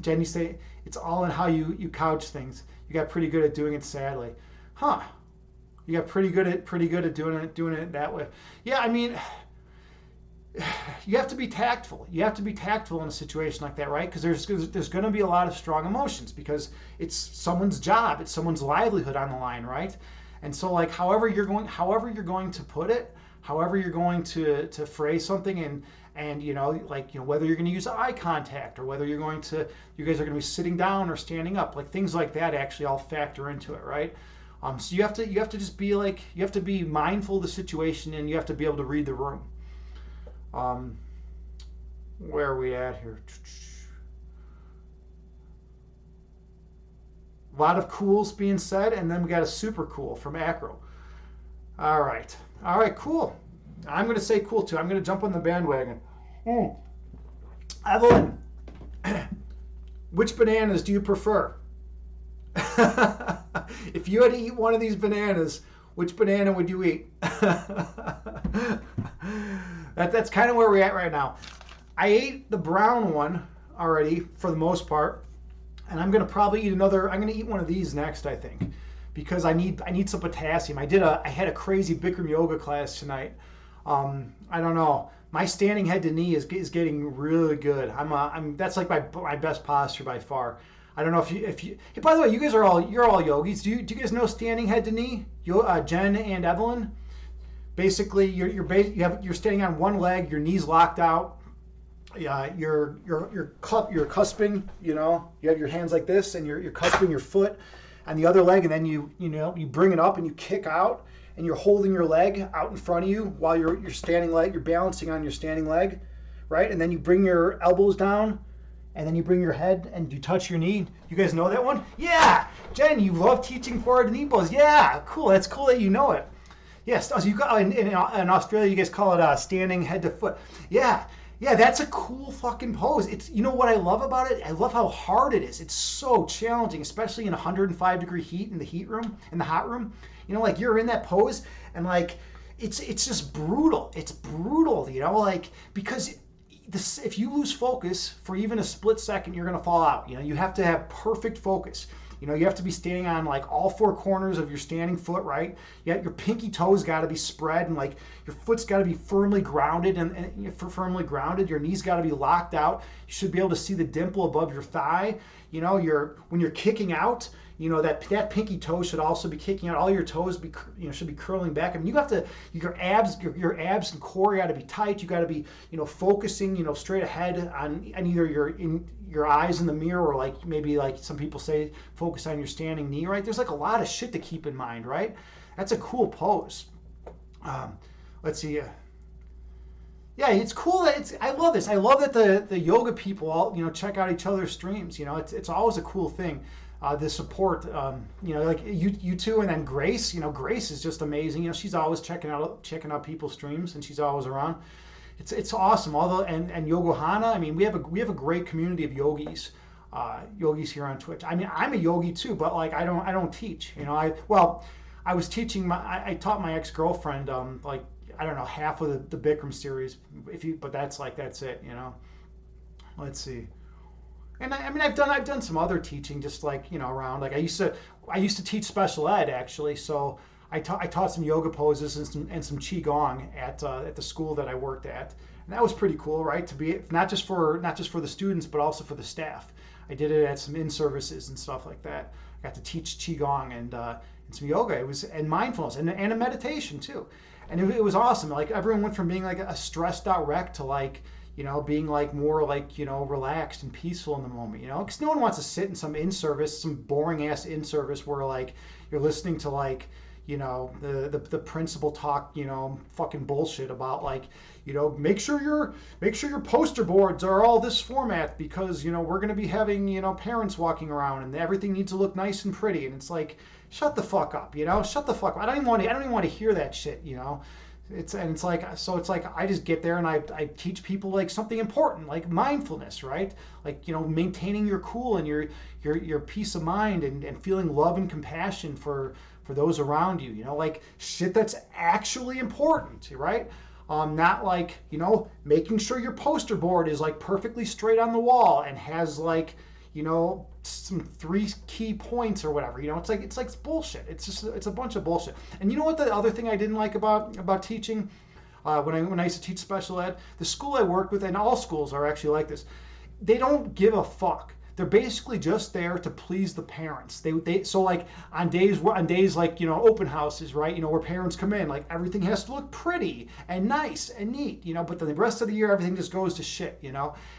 Jen, you say it's all in how you couch things. You got pretty good at doing it. Sadly, huh? You got pretty good at doing it that way. Yeah, I mean, you have to be tactful. You have to be tactful in a situation like that, right? Because there's going to be a lot of strong emotions because it's someone's job, it's someone's livelihood on the line, right? And so like however you're going to put it, however you're going to phrase something, and whether you're going to use eye contact or whether you guys are going to be sitting down or standing up, like things like that actually all factor into it, right? So you have to just be like, you have to be mindful of the situation, and you have to be able to read the room. Um, where are we at here? A lot of cools being said, and then we got a super cool from Acro. All right. All right, cool. I'm going to say cool too. I'm going to jump on the bandwagon. Evelyn, which bananas do you prefer? If you had to eat one of these bananas, which banana would you eat? That's kind of where we're at right now. I ate the brown one already for the most part, and I'm gonna probably eat another. I'm gonna eat one of these next, I think, because I need some potassium. I had a crazy Bikram yoga class tonight. I don't know. My standing head to knee is getting really good. That's like my best posture by far. I don't know if you. Hey, by the way, you're all yogis. Do you guys know standing head to knee? Jen and Evelyn. Basically, you're standing on one leg, your knees locked out. You're cusping. You have your hands like this, and you're cusping your foot on the other leg, and then you bring it up and you kick out, and you're holding your leg out in front of you while your standing leg. You're balancing on your standing leg, right? And then you bring your elbows down. And then you bring your head and you touch your knee. You guys know that one? Yeah! Jen, you love teaching forward knee pose. Yeah, cool. That's cool that you know it. Yes, in Australia, you guys call it standing head to foot. Yeah, that's a cool fucking pose. It's, you know what I love about it? I love how hard it is. It's so challenging, especially in 105-degree heat in the hot room. Like you're in that pose and like it's just brutal. It's brutal, like because if you lose focus for even a split second, you're going to fall out. You have to have perfect focus. You have to be standing on like all four corners of your standing foot, right? Your pinky toes got to be spread, and like your foot's got to be firmly grounded, and firmly grounded. Your knees got to be locked out. You should be able to see the dimple above your thigh. When you're kicking out, that pinky toe should also be kicking out. All your toes should be curling back. I mean, your abs and core got to be tight. You got to be focusing straight ahead on either your eyes in the mirror, or like maybe like some people say focus on your standing knee, right? There's like a lot of shit to keep in mind, right? That's a cool pose. Let's see. Yeah, it's cool that I love this. I love that the yoga people all check out each other's streams. It's always a cool thing. The support, like you two, and then Grace. Grace is just amazing. She's always checking out people's streams, and she's always around. It's awesome. And Yogohana. I mean, we have a great community of yogis here on Twitch. I mean, I'm a yogi too, but like I don't teach. I was teaching I taught my ex-girlfriend like I don't know, half of the Bikram series, but that's it. Let's see. And I mean, I've done some other teaching, just like around. Like I used to teach special ed actually, so I taught some yoga poses and some qigong at the school that I worked at, and that was pretty cool, right? To be not just for the students, but also for the staff. I did it at some in-services and stuff like that. I got to teach qigong and some yoga. It was, and mindfulness and a meditation too, and it was awesome. Like everyone went from being like a stressed out wreck to like being like more like relaxed and peaceful in the moment. Because no one wants to sit in some in-service, some boring ass in-service where like you're listening to like the principal talk fucking bullshit about like make sure your poster boards are all this format because we're going to be having parents walking around and everything needs to look nice and pretty, and it's like shut the fuck up. Shut the fuck up. I don't even want to hear that shit. It's like, so it's like I just get there and I teach people like something important like mindfulness, right? Like, maintaining your cool and your peace of mind, and feeling love and compassion for those around you, like shit that's actually important, right? Not like, making sure your poster board is like perfectly straight on the wall and has like, some 3 key points or whatever. It's bullshit. It's a bunch of bullshit. And you know what the other thing I didn't like about teaching, when I used to teach special ed, the school I worked with, and all schools are actually like this, they don't give a fuck. They're basically just there to please the parents. So like on days like, open houses, right? Where parents come in, like everything has to look pretty and nice and neat, but then the rest of the year everything just goes to shit,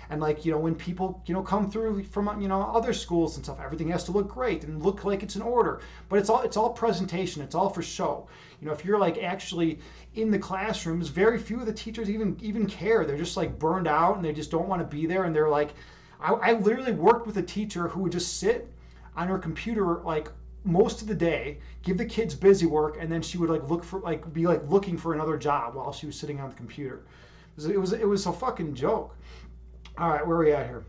And like, when people, come through from, other schools and stuff, everything has to look great and look like it's in order. But it's all presentation. It's all for show. If you're like actually in the classrooms, very few of the teachers even care. They're just like burned out and they just don't want to be there, and they're like, I literally worked with a teacher who would just sit on her computer like most of the day, give the kids busy work, and then she would like be looking for another job while she was sitting on the computer. It was a fucking joke. All right, where are we at here?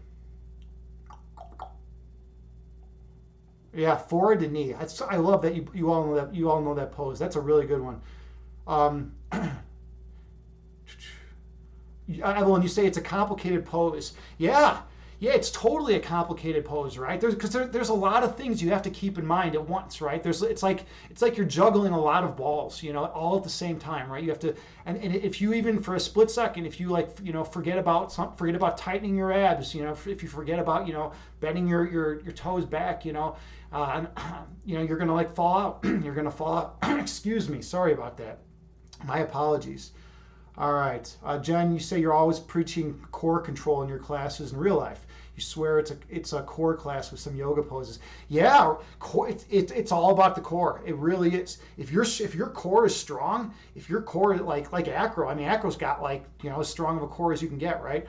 Yeah, forward to knee. I love that you all know that pose. That's a really good one. Evelyn, you say it's a complicated pose. Yeah, it's totally a complicated pose, right? There's a lot of things you have to keep in mind at once, right? It's like you're juggling a lot of balls, all at the same time, right? You have to, and if you even for a split second, if you like, forget about tightening your abs, if you forget about, bending your toes back, and, you're gonna like fall out. You're gonna fall out. Excuse me, sorry about that. My apologies. All right, Jen, you say you're always preaching core control in your classes in real life. You swear it's a core class with some yoga poses. Yeah, it's all about the core. It really is. If your core is strong, if your core like acro, I mean acro's got like as strong of a core as you can get, right?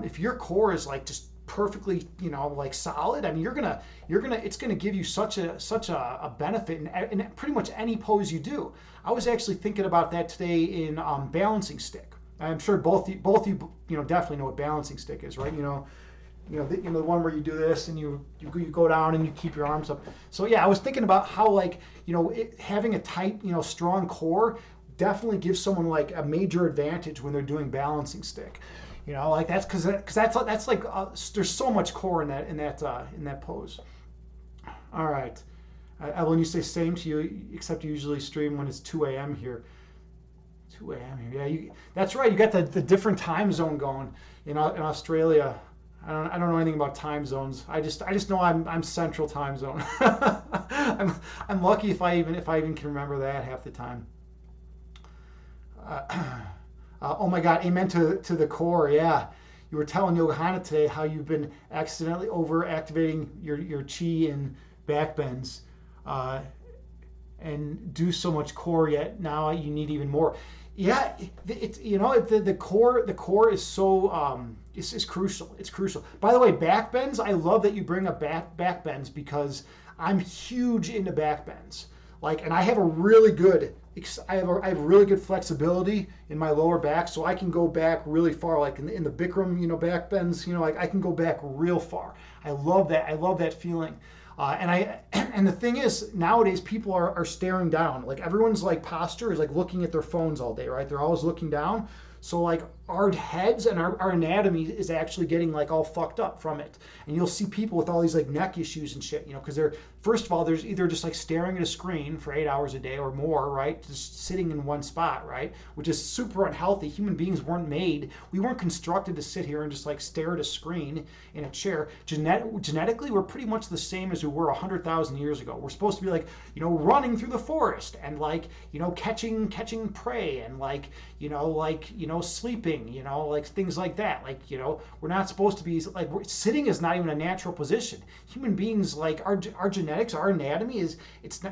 If your core is like just perfectly like solid, I mean it's gonna give you such a benefit in pretty much any pose you do. I was actually thinking about that today in balancing stick. I'm sure both you definitely know what balancing stick is, right? The one where you do this and you go down and you keep your arms up. So yeah, I was thinking about how like having a tight strong core definitely gives someone like a major advantage when they're doing balancing stick. Like that's because that's like there's so much core in that pose. All right, Evelyn, you say same to you, except you usually stream when it's 2 a.m. here. 2 a.m. here, yeah. That's right. You got the different time zone going in Australia. I don't know anything about time zones. I just know I'm Central Time Zone. I'm lucky if I even can remember that half the time. Oh my God, amen to the core. Yeah, you were telling Johanna today how you've been accidentally over-activating your chi and back bends, and do so much core. Yet now you need even more. Yeah, it's the core is so is crucial. It's crucial. By the way, back bends. I love that you bring up back bends because I'm huge into back bends. Like, and I have really good flexibility in my lower back, so I can go back really far. Like in the Bikram, back bends, like I can go back real far. I love that. I love that feeling. And the thing is, nowadays people are staring down. Like everyone's like posture is like looking at their phones all day, right? They're always looking down. So like our heads and our anatomy is actually getting like all fucked up from it. And you'll see people with all these like neck issues and shit, because they're, first of all, there's either just like staring at a screen for 8 hours a day or more, right? Just sitting in one spot, right? Which is super unhealthy. Human beings we weren't constructed to sit here and just like stare at a screen in a chair. Genetically, we're pretty much the same as we were 100,000 years ago. We're supposed to be like, running through the forest and like, catching prey and like, sleeping, like things like that. Like, we're not supposed to be like, sitting is not even a natural position. Human beings, like our genetics, our anatomy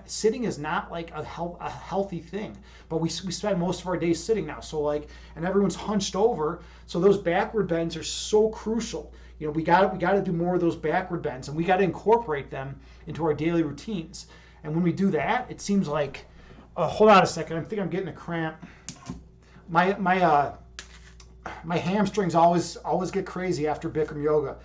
sitting is not like a healthy thing, but we spend most of our days sitting now. So like, and everyone's hunched over. So those backward bends are so crucial. We got to do more of those backward bends, and we got to incorporate them into our daily routines. And when we do that, it seems like, hold on a second. I think I'm getting a cramp. My hamstrings always get crazy after Bikram yoga.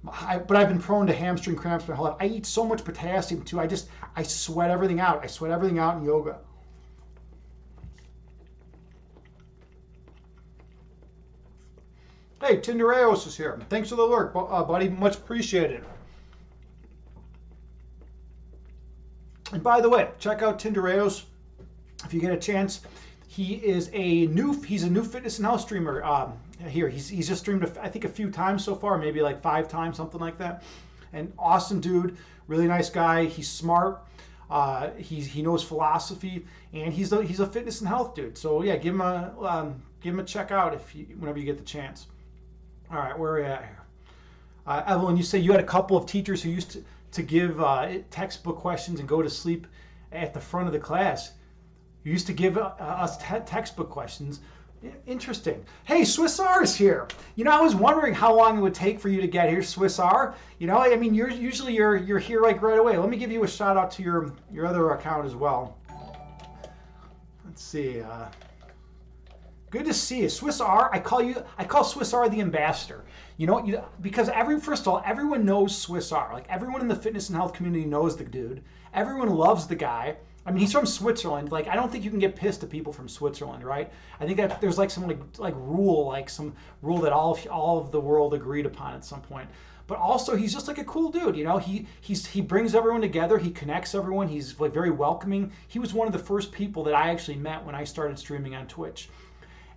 But I've been prone to hamstring cramps my whole life. I eat so much potassium too. I sweat everything out. I sweat everything out in yoga. Hey, Tindereos is here. Thanks for the alert, buddy. Much appreciated. And by the way, check out Tindereos if you get a chance. He's a new fitness and health streamer here. He's just streamed I think a few times so far, maybe like 5 times, something like that. And awesome dude, really nice guy. He's smart. He knows philosophy, and he's a fitness and health dude. So yeah, give him a check out whenever you get the chance. All right, where are we at here? Evelyn, you say you had a couple of teachers who used to give textbook questions and go to sleep at the front of the class. You used to give us textbook questions. Interesting. Hey, Swiss R is here. I was wondering how long it would take for you to get here, Swiss R. I mean, you're here like right away. Let me give you a shout out to your other account as well. Let's see. Good to see you, Swiss R. I call Swiss R the ambassador. Because first of all, everyone knows Swiss R. Like everyone in the fitness and health community knows the dude. Everyone loves the guy. I mean, he's from Switzerland. Like, I don't think you can get pissed at people from Switzerland, right? I think that there's like some some rule that all of the world agreed upon at some point. But also, he's just like a cool dude. He brings everyone together. He connects everyone. He's like very welcoming. He was one of the first people that I actually met when I started streaming on Twitch,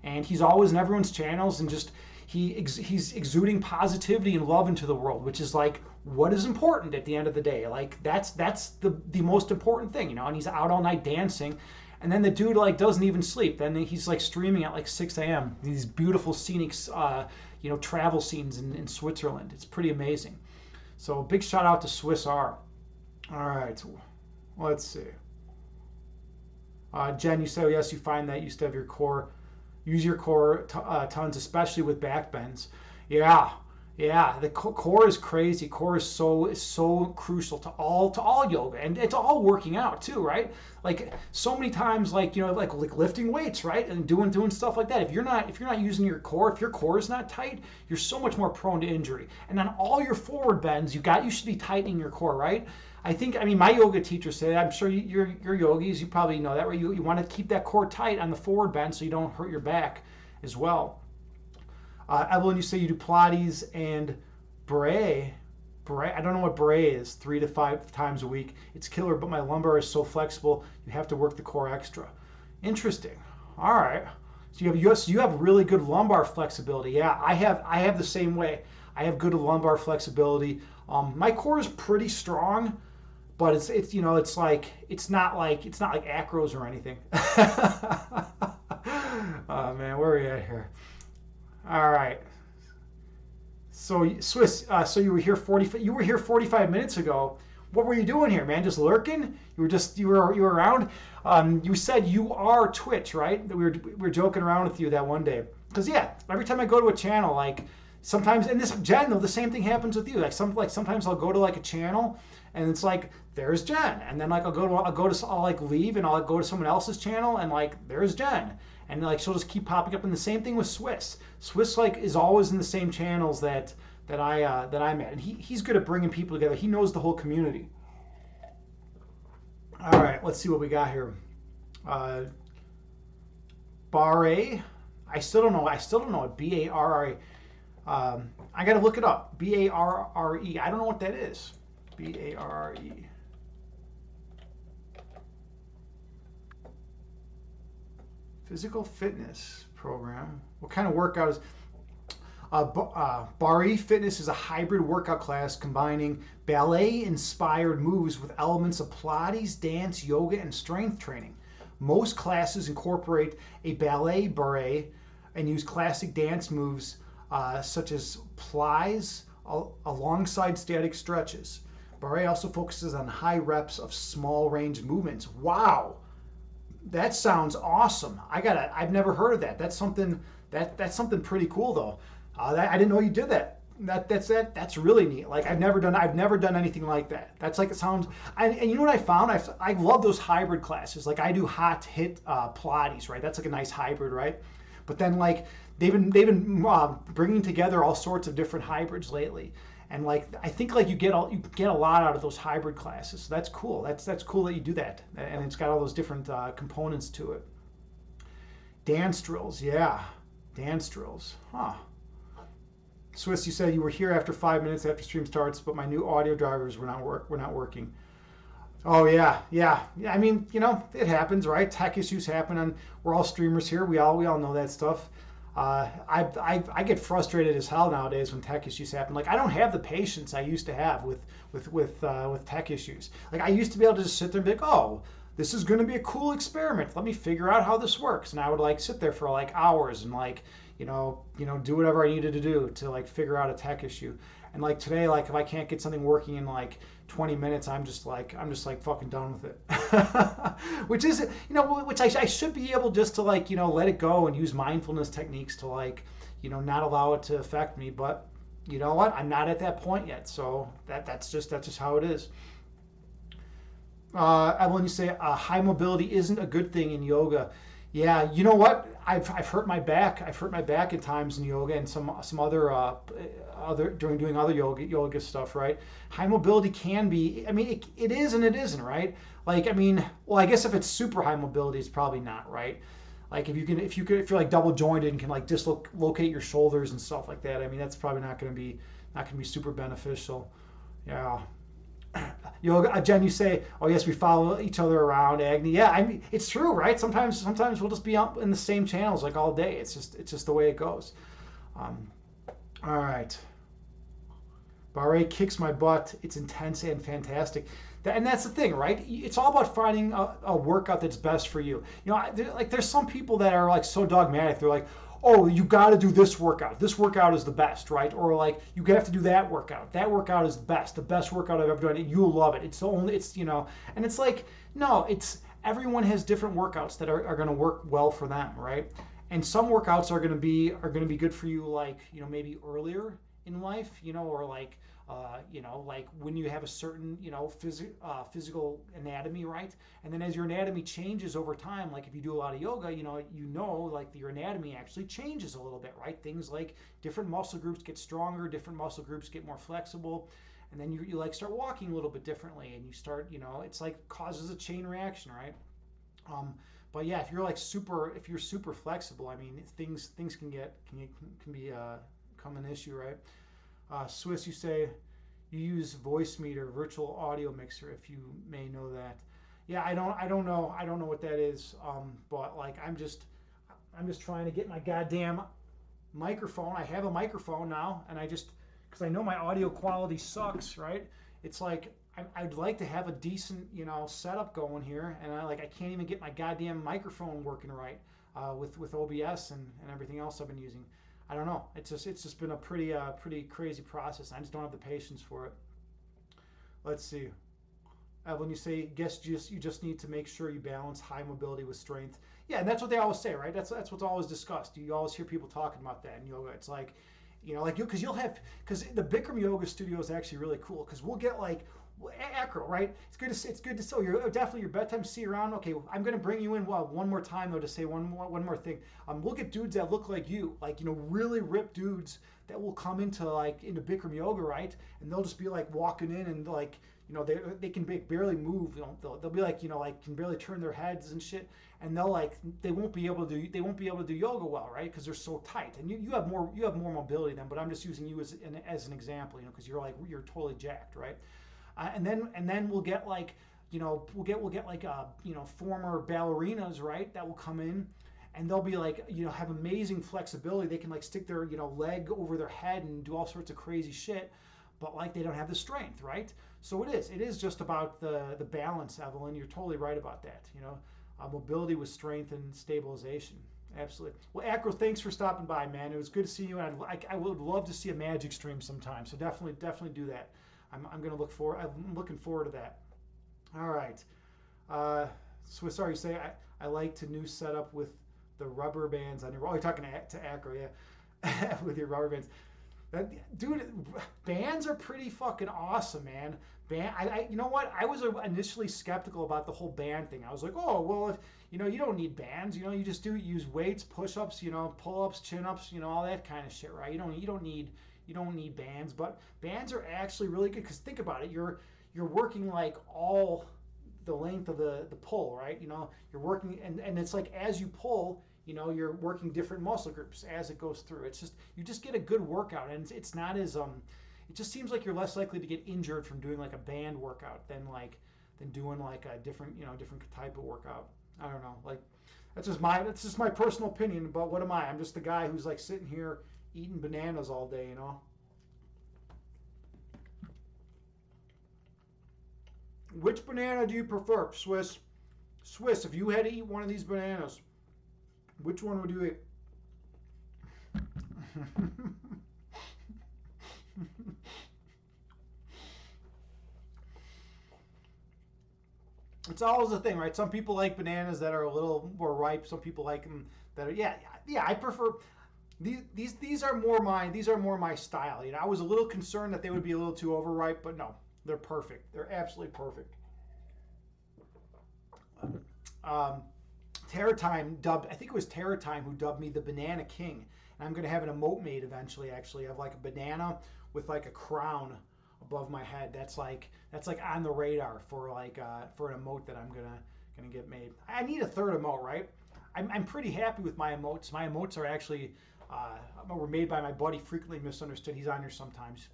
and he's always in everyone's channels and just he's exuding positivity and love into the world, which is like what is important at the end of the day. Like that's the most important thing, and he's out all night dancing, and then the dude like doesn't even sleep. Then he's like streaming at like 6 a.m. These beautiful scenic travel scenes in Switzerland. It's pretty amazing. So big shout out to Swiss R. All right, let's see. Jen, you say, yes, you find that you used to have use your core tons, especially with back bends. Yeah, the core is crazy. Core is so crucial to all yoga, and it's all working out too, right? Like so many times, like lifting weights, right, and doing stuff like that. If you're not using your core, if your core is not tight, you're so much more prone to injury. And on all your forward bends, you should be tightening your core, right? I mean, my yoga teacher said, I'm sure you're yogis, you probably know that, right? You want to keep that core tight on the forward bend so you don't hurt your back as well. Evelyn, you say you do Pilates and beret. I don't know what beret is, 3 to 5 times a week. It's killer, but my lumbar is so flexible, you have to work the core extra. Interesting. All right. So you have really good lumbar flexibility. Yeah, I have the same way. I have good lumbar flexibility. My core is pretty strong, but it's not like acros or anything. Oh man, where are we at here? All right. So Swiss, so you were here 45 minutes ago. What were you doing here, man? Just lurking? You were around. You said you are Twitch, right? We were joking around with you that one day. Because yeah, every time I go to a channel, like sometimes, and this Jen, the same thing happens with you. Like sometimes I'll go to like a channel, and it's like there's Jen, and then like I'll like leave and I'll go to someone else's channel, and like there's Jen, and like she'll just keep popping up. And the same thing with Swiss. Swiss like is always in the same channels that I'm at, and he's good at bringing people together. He knows the whole community. All right, let's see what we got here. Barre. I still don't know what Barre. I got to look it up. Barre. I don't know what that is. Barre. Physical fitness program. What kind of workout is? Barre Fitness is a hybrid workout class combining ballet-inspired moves with elements of Pilates, dance, yoga, and strength training. Most classes incorporate a ballet barre and use classic dance moves such as plies alongside static stretches. Barre also focuses on high reps of small range movements. Wow, that sounds awesome. I've never heard of that. That's something pretty cool though. I didn't know you did that. That's really neat. Like I've never done anything like that. That's like it sounds. And you know what I found? I love those hybrid classes. Like I do hot hit Pilates, right? That's like a nice hybrid, right? But then like they've been bringing together all sorts of different hybrids lately. And like I think like you get a lot out of those hybrid classes. So that's cool. That's cool that you do that, and it's got all those different components to it. Dance drills, yeah, dance drills, huh? Swiss, you said you were here after 5 minutes after stream starts, but my new audio drivers were not working. Oh yeah. I mean, it happens, right? Tech issues happen, and we're all streamers here. We all know that stuff. I get frustrated as hell nowadays when tech issues happen. Like I don't have the patience I used to have with tech issues. Like I used to be able to just sit there and be like, oh, this is going to be a cool experiment. Let me figure out how this works. And I would like sit there for like hours and like do whatever I needed to do to like figure out a tech issue. And like today, like if I can't get something working in like 20 minutes, I'm just like fucking done with it. Which is, which I should be able just to like, let it go and use mindfulness techniques to like, not allow it to affect me. But you know what? I'm not at that point yet. So that's just how it is. Evelyn, you say high mobility isn't a good thing in yoga. Yeah, you know what? I've hurt my back. I've hurt my back at times in yoga and some other during doing other yoga stuff. Right? High mobility can be. I mean, it is and it isn't. Right? Like I mean, well, I guess if it's super high mobility, it's probably not. Right? Like if you're like double jointed and can like dislocate your shoulders and stuff like that. I mean, that's probably not going to be super beneficial. Yeah. Jen, you say, "Oh yes, we follow each other around." Agni, yeah, I mean it's true, right? Sometimes we'll just be up in the same channels like all day. It's just the way it goes. Um, all right, Barre kicks my butt. It's intense and fantastic. And that's the thing, right? It's all about finding a workout that's best for you. There's some people that are like so dogmatic. They're like, oh, you got to do this workout. This workout is the best, right? Or like, you have to do that workout. That workout is the best workout I've ever done. And you'll love it. And it's like, no, everyone has different workouts that are going to work well for them, right? And some workouts are going to be good for you, like, maybe earlier in life, or like when you have a certain, physical anatomy, right? And then as your anatomy changes over time, like if you do a lot of yoga, like your anatomy actually changes a little bit, right? Things like different muscle groups get stronger, different muscle groups get more flexible. And then you like start walking a little bit differently, and you start, it's like causes a chain reaction, right? Um, but yeah, if you're super flexible, I mean, things can be come an issue, right? Swiss, you say you use voice meter, virtual audio mixer, if you may know that. Yeah, I don't know what that is. But like I'm just trying to get my goddamn microphone. I have a microphone now, and because I know my audio quality sucks, right? It's like I'd like to have a decent, setup going here, and I can't even get my goddamn microphone working right with OBS and everything else I've been using. I don't know. It's just been a pretty crazy process. I just don't have the patience for it. Let's see. When you say, guess you just need to make sure you balance high mobility with strength. Yeah, and that's what they always say, right? That's what's always discussed. You always hear people talking about that in yoga. It's like, like because the Bikram yoga studio is actually really cool because we'll get like acro, right? It's good to see. You're definitely your bedtime. See you around. Okay, I'm gonna bring you in one more time though to say one more thing. We'll get dudes that look like you, like really ripped dudes that will come into Bikram yoga, right? And they'll just be like walking in and like they can barely move. They'll be like like can barely turn their heads and shit, and they won't be able to do yoga well, right? Because they're so tight. And you have more mobility than, but I'm just using you as an example, because you're totally jacked, right? And then we'll get we'll get like former ballerinas, right, that will come in, and they'll be like have amazing flexibility. They can like stick their leg over their head and do all sorts of crazy shit, but like they don't have the strength, right? So it is just about the balance, Evelyn. You're totally right about that. Mobility with strength and stabilization. Absolutely. Well, Acro, thanks for stopping by, man. It was good to see you, and I would love to see a magic stream sometime. So definitely do that. I'm looking forward to that. All right. Swiss, sorry, you say I like to new setup with the rubber bands on your. Oh, you're talking to Acro, yeah, with your rubber bands. Dude, bands are pretty fucking awesome, man. You know what? I was initially skeptical about the whole band thing. I was like, oh, well, if you don't need bands. You just use weights, push-ups, pull-ups, chin-ups, all that kind of shit, right? You don't need bands, but bands are actually really good because think about it. You're working like all the length of the pull, right? You're working, and it's like as you pull, you're working different muscle groups as it goes through. It's just you just get a good workout, and it's not as it just seems like you're less likely to get injured from doing like a band workout than doing like a different type of workout. I don't know, like that's just my personal opinion. But what am I? I'm just the guy who's like sitting here eating bananas all day. Which banana do you prefer, Swiss? Swiss, if you had to eat one of these bananas, which one would you eat? It's always the thing, right? Some people like bananas that are a little more ripe. Some people like them that are, yeah. I prefer these are more my style. I was a little concerned that they would be a little too overripe, but no, they're perfect. They're absolutely perfect. Um, Terror Time dubbed, I think it was Terror Time who dubbed me the Banana King. And I'm going to have an emote made eventually, actually, of like a banana with like a crown above my head. That's like on the radar for for an emote that I'm gonna get made. I need a third emote, right? I'm pretty happy with my emotes. My emotes are actually were made by my buddy Frequently Misunderstood. He's on here sometimes.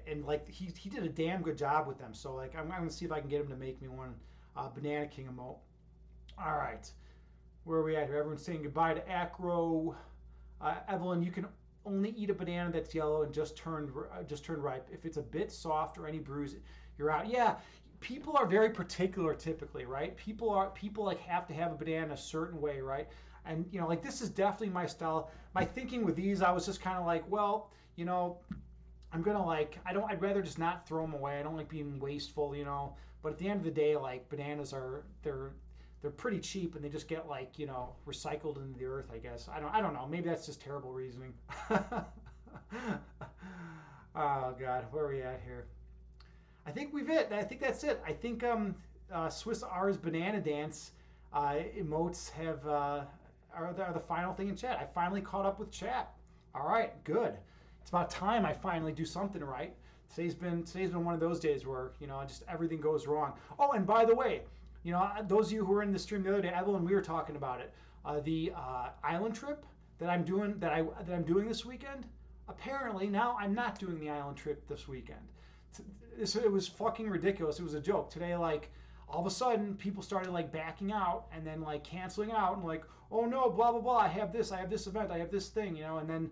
And like he did a damn good job with them. So like I'm gonna see if I can get him to make me one Banana King emote. All right, where are we at here? Everyone's saying goodbye to Acro. Evelyn, you can only eat a banana that's yellow and just turned ripe. If it's a bit soft or any bruise, you're out. Yeah, people are very particular typically, right? People like have to have a banana a certain way, right? And like this is definitely my style. My thinking with these, I was just kind of like, well, I'm gonna I'd rather just not throw them away. I don't like being wasteful. But at the end of the day, like bananas they're pretty cheap and they just get recycled into the earth. I guess I don't know. Maybe that's just terrible reasoning. Oh God, where are we at here? I think I think that's it. I think Swiss R's banana dance emotes are the final thing in chat. I finally caught up with chat. All right, good. It's about time I finally do something right. Today's been one of those days where just everything goes wrong. Oh, and by the way, those of you who were in the stream the other day, Evelyn, we were talking about it. The island trip that I'm doing this weekend. Apparently now I'm not doing the island trip this weekend. It was fucking ridiculous. It was a joke. Today, all of a sudden, people started backing out and then canceling out and oh no, blah blah blah. I have this event, I have this thing, and then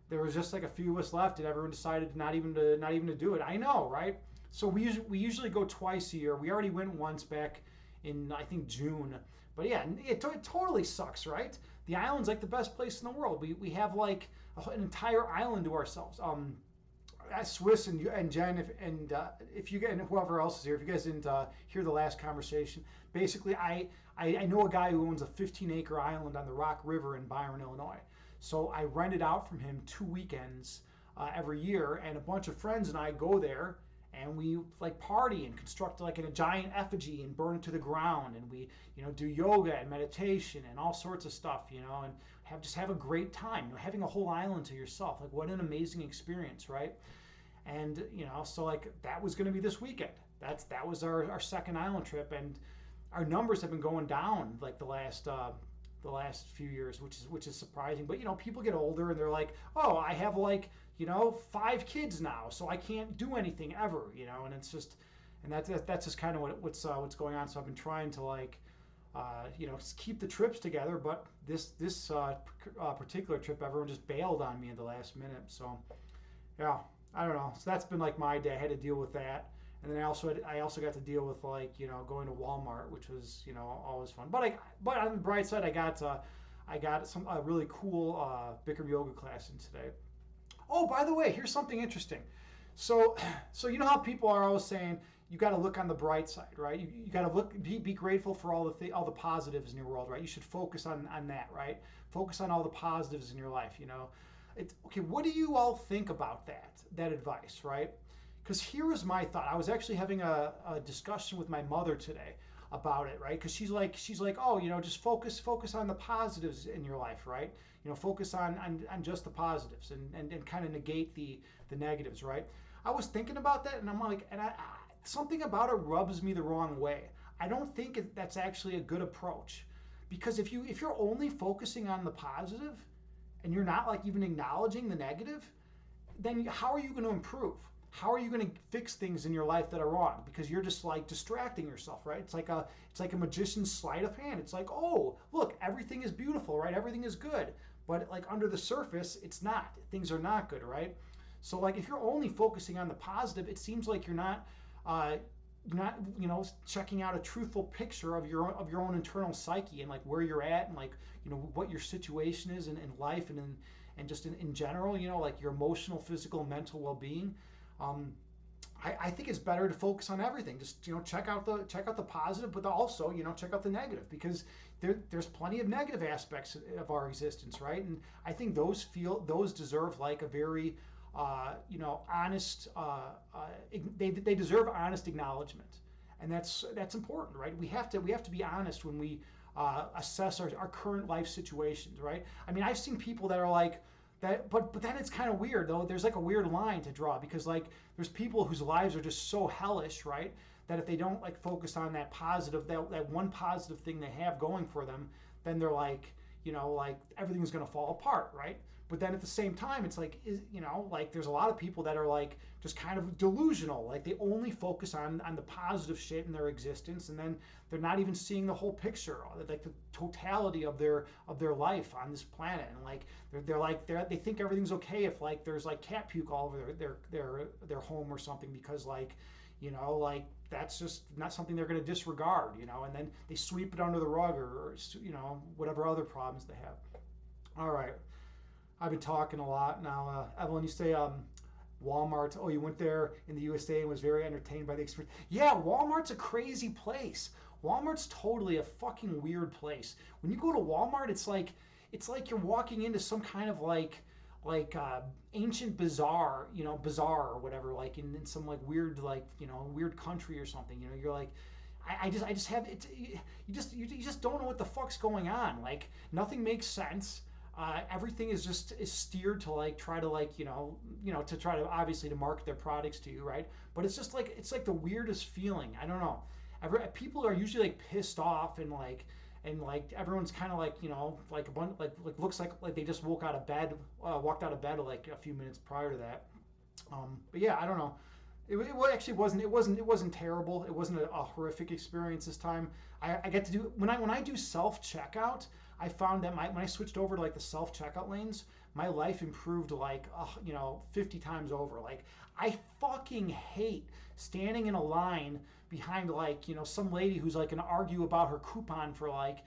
there was just a few of us left, and everyone decided not even to do it. I know, right? So we usually go twice a year. We already went once back in I think June, but yeah, it totally sucks, right? The island's the best place in the world. We have an entire island to ourselves. Swiss and Jen, if you get and whoever else is here, if you guys didn't hear the last conversation, basically I know a guy who owns a 15-acre island on the Rock River in Byron, Illinois. So I rent it out from him 2 weekends every year, and a bunch of friends and I go there and we party and construct in a giant effigy and burn it to the ground, and we do yoga and meditation and all sorts of stuff, and have a great time, having a whole island to yourself. What an amazing experience, right? And so that was going to be this weekend. That was our second island trip, and our numbers have been going down the last few years, which is surprising. But people get older and they're like, oh, I have 5 kids now, so I can't do anything ever, and it's just, and that's just kind of what's going on. So I've been trying to keep the trips together, but this particular trip, everyone just bailed on me at the last minute. So yeah, I don't know. So that's been my day. I had to deal with that. And then I also got to deal with going to Walmart, which was always fun. But on the bright side, I got some really cool Bikram yoga class in today. Oh, by the way, here's something interesting. So how people are always saying you got to look on the bright side, right? You got to be grateful for all the positives in your world, right? You should focus on that, right? Focus on all the positives in your life. Okay, what do you all think about that advice, right? Because here is my thought. I was actually having a discussion with my mother today about it, right? Because she's like, oh, just focus on the positives in your life, right? Focus on just the positives and kind of negate the negatives, right? I was thinking about that, and I'm like, something about it rubs me the wrong way. I don't think that's actually a good approach, because if you're only focusing on the positive and you're not like even acknowledging the negative, then how are you going to improve? How are you going to fix things in your life that are wrong? Because you're just like distracting yourself, right? It's like a magician's sleight of hand. It's like, oh, look, everything is beautiful, right? Everything is good, but like under the surface, it's not. Things are not good, right? So like if you're only focusing on the positive, it seems like you're not checking out a truthful picture of your own internal psyche and like where you're at and like what your situation is in life and just in general, like your emotional, physical, mental well-being. um, I think it's better to focus on everything. Just check out the positive, but also check out the negative, because there's plenty of negative aspects of our existence, right? And I think those deserve like a very honest. They deserve honest acknowledgement, and that's important, right? We have to be honest when we assess our current life situations, right? I mean, I've seen people that are like that, but then it's kind of weird though. There's like a weird line to draw, because like there's people whose lives are just so hellish, right? That if they don't like focus on that positive, that one positive thing they have going for them, then they're like, like everything's going to fall apart, right? But then at the same time, it's like, like there's a lot of people that are like just kind of delusional. Like they only focus on the positive shit in their existence, and then they're not even seeing the whole picture, like the totality of their life on this planet. And like they think everything's okay if like there's like cat puke all over their home or something, because like like that's just not something they're going to disregard, and then they sweep it under the rug, or whatever other problems they have. All right, I've been talking a lot now. Evelyn, you say Walmart. Oh, you went there in the USA and was very entertained by the experience. Yeah, Walmart's a crazy place. Walmart's totally a fucking weird place. When you go to Walmart, it's like you're walking into some kind of like ancient bazaar or whatever, like in some like weird weird country or something. You're like, I just have it. You just don't know what the fuck's going on. Like nothing makes sense. Everything is steered to like try to like to try to obviously to market their products to you, right? But it's like the weirdest feeling. I don't know. People are usually like pissed off and like everyone's kind of like like a bunch like looks like they just walked out of bed like a few minutes prior to that. But yeah, I don't know. It actually wasn't terrible. It wasn't a horrific experience this time. I get to do when I do self checkout. I found that when I switched over to like the self checkout lanes, my life improved like 50 times over. Like I fucking hate standing in a line behind like some lady who's like gonna argue about her coupon for like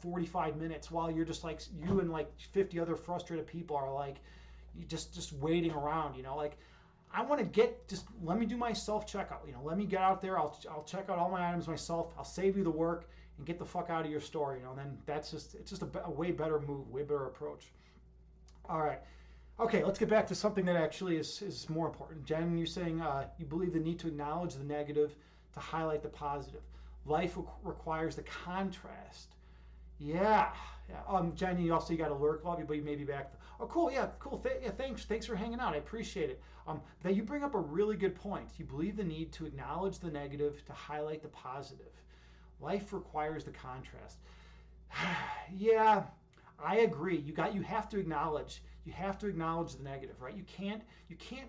45 minutes, while you're just like you and like 50 other frustrated people are like you just waiting around. Like I want to just let me do my self checkout. Let me get out there. I'll check out all my items myself. I'll save you the work and get the fuck out of your store. And then it's just a way better move, way better approach. All right. Okay, let's get back to something that actually is more important. Jen, you're saying you believe the need to acknowledge the negative to highlight the positive. Life requires the contrast. Yeah, yeah. Jenny, you got a lurk. Love you, but you may be back. Oh, cool. Yeah, cool. Yeah, thanks for hanging out. I appreciate it. That you bring up a really good point. You believe the need to acknowledge the negative to highlight the positive. Life requires the contrast. Yeah, I agree. You have to acknowledge. You have to acknowledge the negative, right? You can't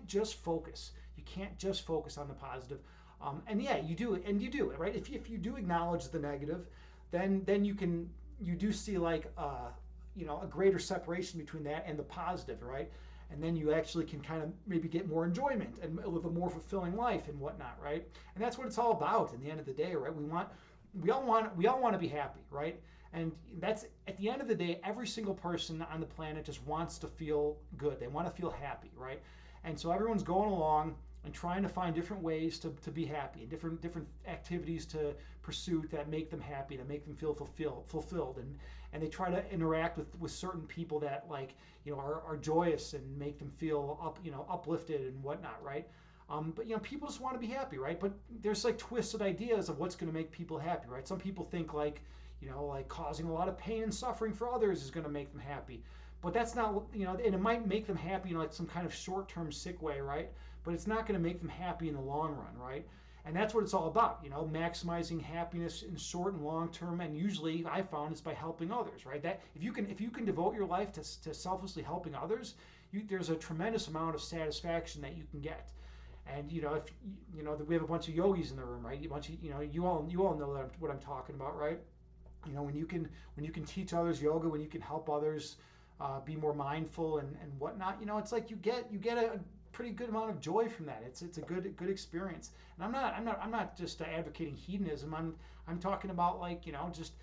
just focus. You can't just focus on the positive. And yeah, you do it, right? If you do acknowledge the negative, then you do see like a greater separation between that and the positive, right? And then you actually can kind of maybe get more enjoyment and live a more fulfilling life and whatnot, right? And that's what it's all about in the end of the day, right? We all want to be happy, right? And that's at the end of the day, every single person on the planet just wants to feel good. They want to feel happy, right? And so everyone's going along and trying to find different ways to be happy and different activities to pursue that make them happy, that make them feel fulfilled, and they try to interact with certain people that like are joyous and make them feel uplifted and whatnot, right? But people just want to be happy, right? But there's like twisted ideas of what's going to make people happy, right? Some people think like like causing a lot of pain and suffering for others is going to make them happy. But that's not, and it might make them happy in like some kind of short-term sick way, right? But it's not going to make them happy in the long run, right? And that's what it's all about, maximizing happiness in short and long term. And usually, I found it's by helping others, right? That if you can devote your life to selflessly helping others, there's a tremendous amount of satisfaction that you can get. And if we have a bunch of yogis in the room, right? A bunch of you all know what I'm talking about, right? When you can teach others yoga, when you can help others be more mindful and whatnot, it's like you get a pretty good amount of joy from that. It's a good experience. And I'm not just advocating hedonism. I'm talking about like just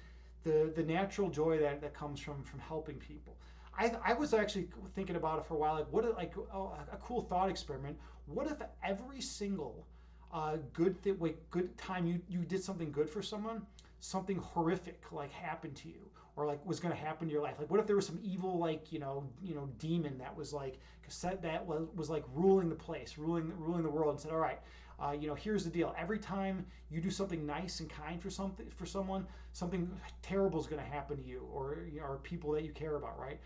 the natural joy that comes from helping people. I was actually thinking about it for a while. Like, what like a cool thought experiment. What if every single good time you did something good for someone, something horrific like happened to you, or like was going to happen to your life? Like, what if there was some evil like demon that was like that was like ruling the place, ruling the world, and said, all right, here's the deal. Every time you do something nice and kind for someone, something terrible is going to happen to you or people that you care about, right?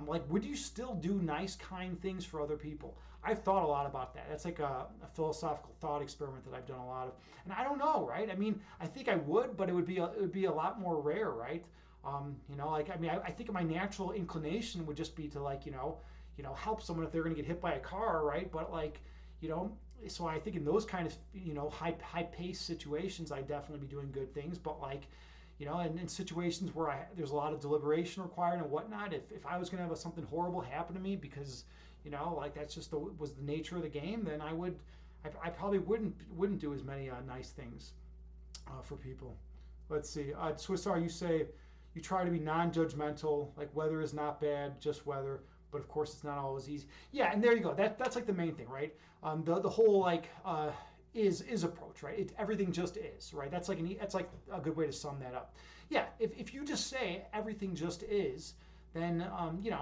Like, would you still do nice, kind things for other people? I've thought a lot about that. That's like a philosophical thought experiment that I've done a lot of, and I don't know, right? I mean, I think I would, but it would be a lot more rare, right? Like I think my natural inclination would just be to like help someone if they're going to get hit by a car, right? But like so I think in those kind of high paced situations, I'd definitely be doing good things, but like and in situations where there's a lot of deliberation required and whatnot, if I was going to have something horrible happen to me because, like that's just was the nature of the game, then I probably wouldn't do as many nice things for people. Let's see. Swiss R, you say you try to be non-judgmental, like weather is not bad, just weather. But of course, it's not always easy. Yeah, and there you go. That's like the main thing, right? The whole like is approach, right? Everything just is, right? That's like a good way to sum that up. Yeah, if you just say everything just is, then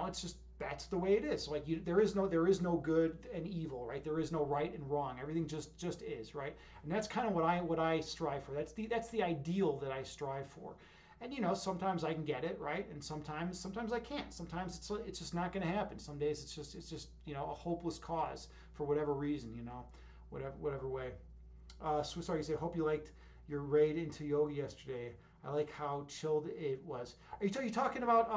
it's just that's the way it is. Like there is no good and evil, right? There is no right and wrong. Everything just is, right? And that's kind of what I strive for. That's the ideal that I strive for. And sometimes I can get it right, and sometimes I can't. Sometimes it's just not going to happen. Some days it's just a hopeless cause for whatever reason, whatever way. Swiss, you say, hope you liked your raid into yoga yesterday. I like how chilled it was. Are you talking about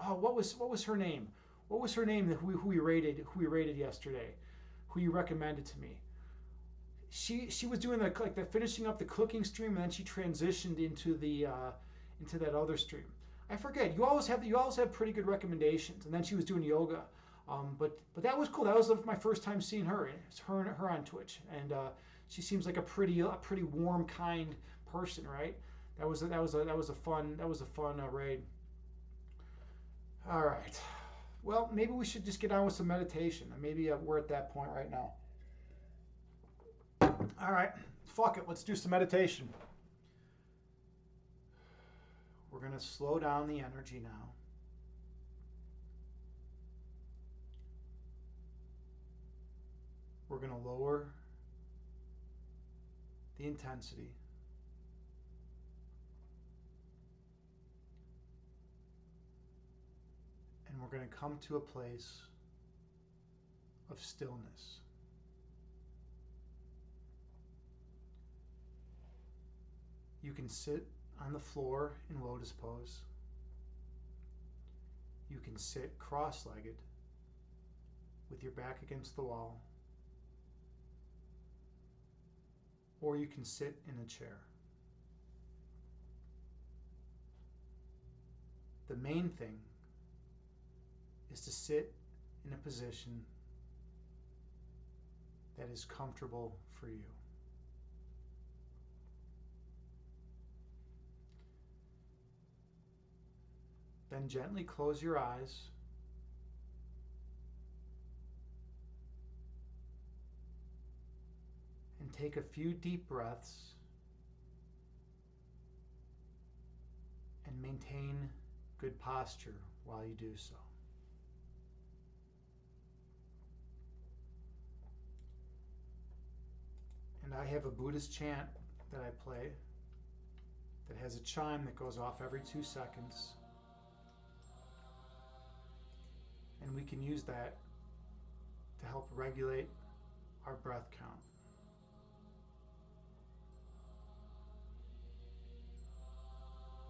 what was her name? What was her name who we rated yesterday? Who you recommended to me? She was doing the finishing up the cooking stream, and then she transitioned into that other stream. I forget. You always have pretty good recommendations, and then she was doing yoga. But that was cool. That was my first time seeing her. It's her on Twitch, and she seems like a pretty warm, kind person, right? That was a fun raid. All right. Well, maybe we should just get on with some meditation. Maybe we're at that point right now. All right. Fuck it. Let's do some meditation. We're gonna slow down the energy now. We're gonna lower the intensity. And we're going to come to a place of stillness. You can sit on the floor in lotus pose. You can sit cross-legged with your back against the wall. Or you can sit in a chair. The main thing is to sit in a position that is comfortable for you. Then gently close your eyes. take a few deep breaths and maintain good posture while you do so. And I have a Buddhist chant that I play that has a chime that goes off every 2 seconds. And we can use that to help regulate our breath count.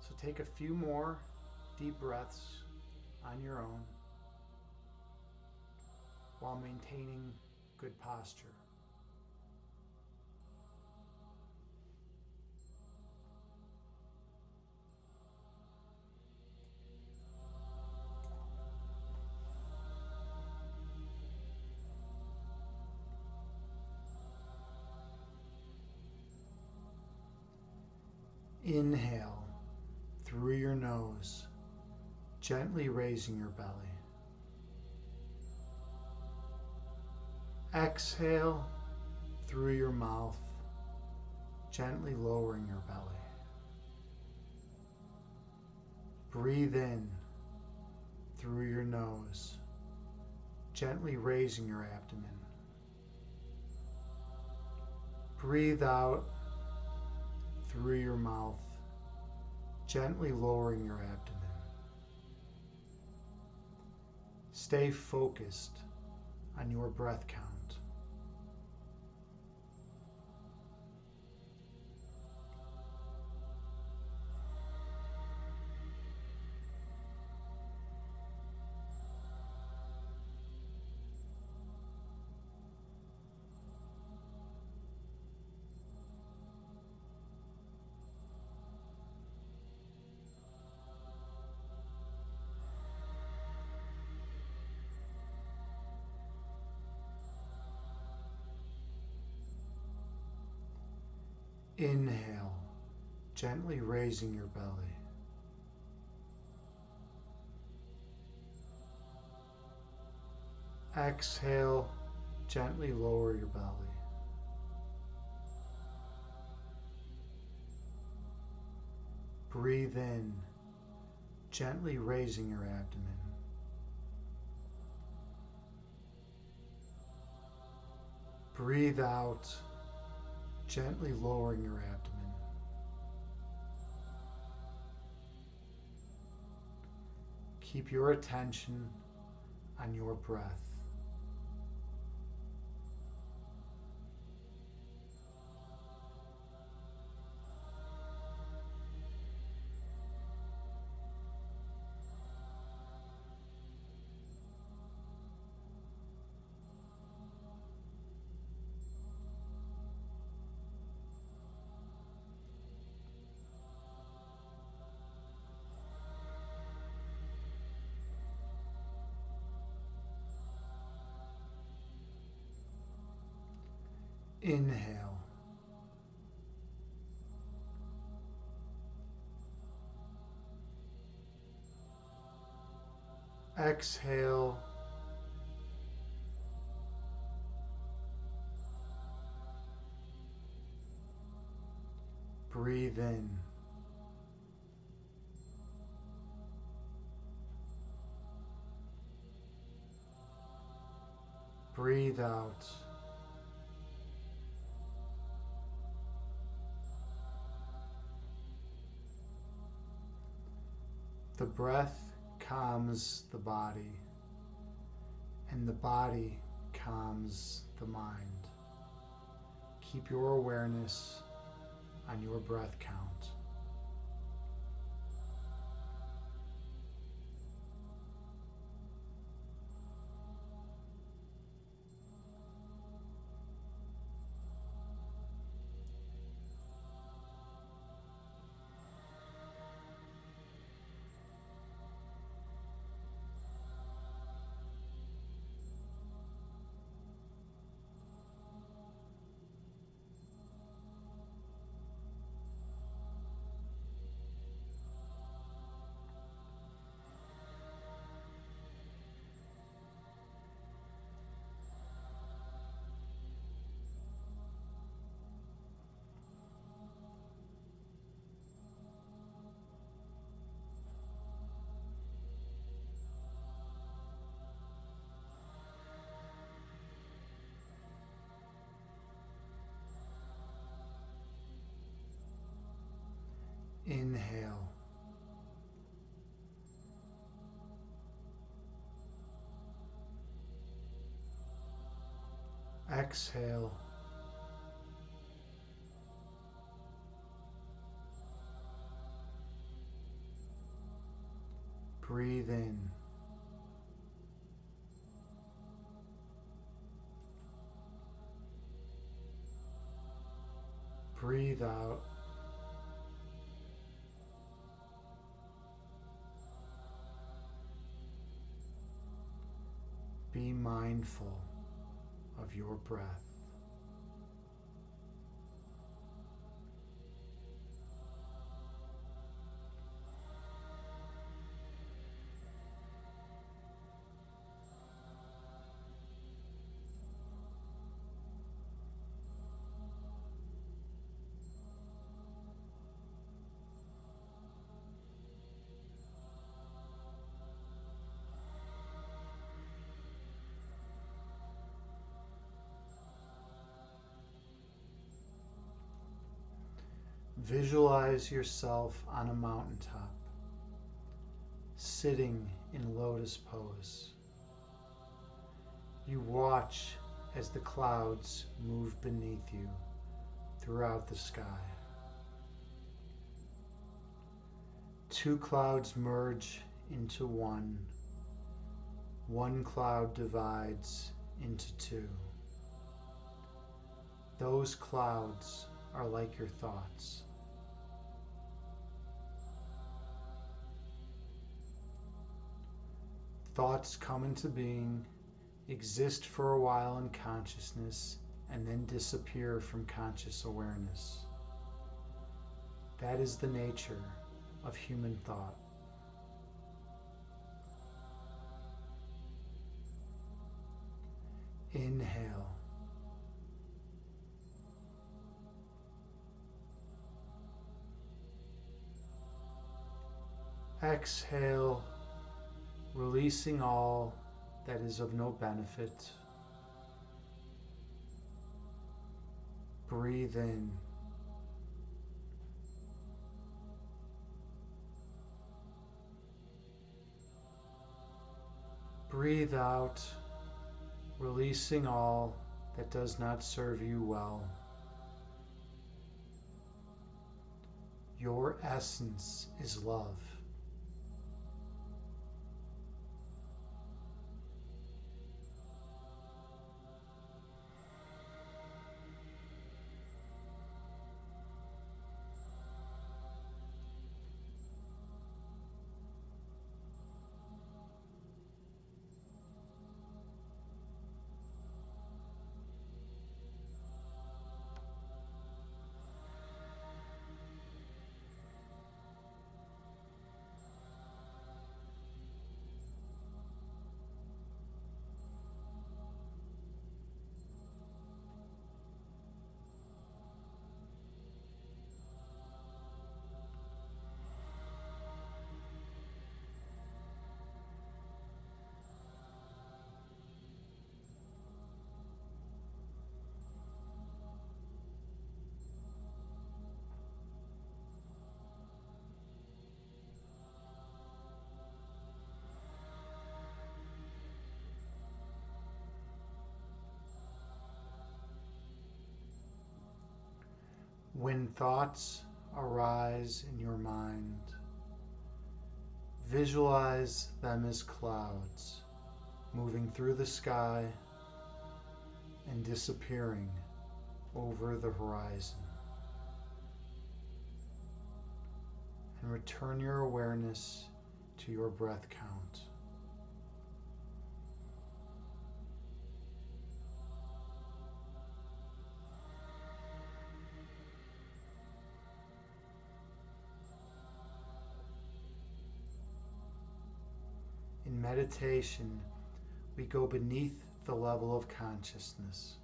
So take a few more deep breaths on your own while maintaining good posture. Inhale through your nose, gently raising your belly. Exhale through your mouth, gently lowering your belly. Breathe in through your nose, gently raising your abdomen. Breathe out through your mouth, gently lowering your abdomen. Stay focused on your breath count. Inhale, gently raising your belly. Exhale, gently lower your belly. Breathe in, gently raising your abdomen. Breathe out, gently lowering your abdomen. Keep your attention on your breath. Inhale. Exhale. Breathe in. Breathe out. The breath calms the body, and the body calms the mind. Keep your awareness on your breath count. Exhale. Breathe in. Breathe out. Be mindful of your breath. Visualize yourself on a mountaintop, sitting in lotus pose. You watch as the clouds move beneath you throughout the sky. Two clouds merge into one. One cloud divides into two. Those clouds are like your thoughts. Thoughts come into being, exist for a while in consciousness, and then disappear from conscious awareness. That is the nature of human thought. Inhale. Exhale, releasing all that is of no benefit. Breathe in. Breathe out, releasing all that does not serve you well. Your essence is love. When thoughts arise in your mind, visualize them as clouds moving through the sky and disappearing over the horizon. And return your awareness to your breath count. In meditation, we go beneath the level of consciousness.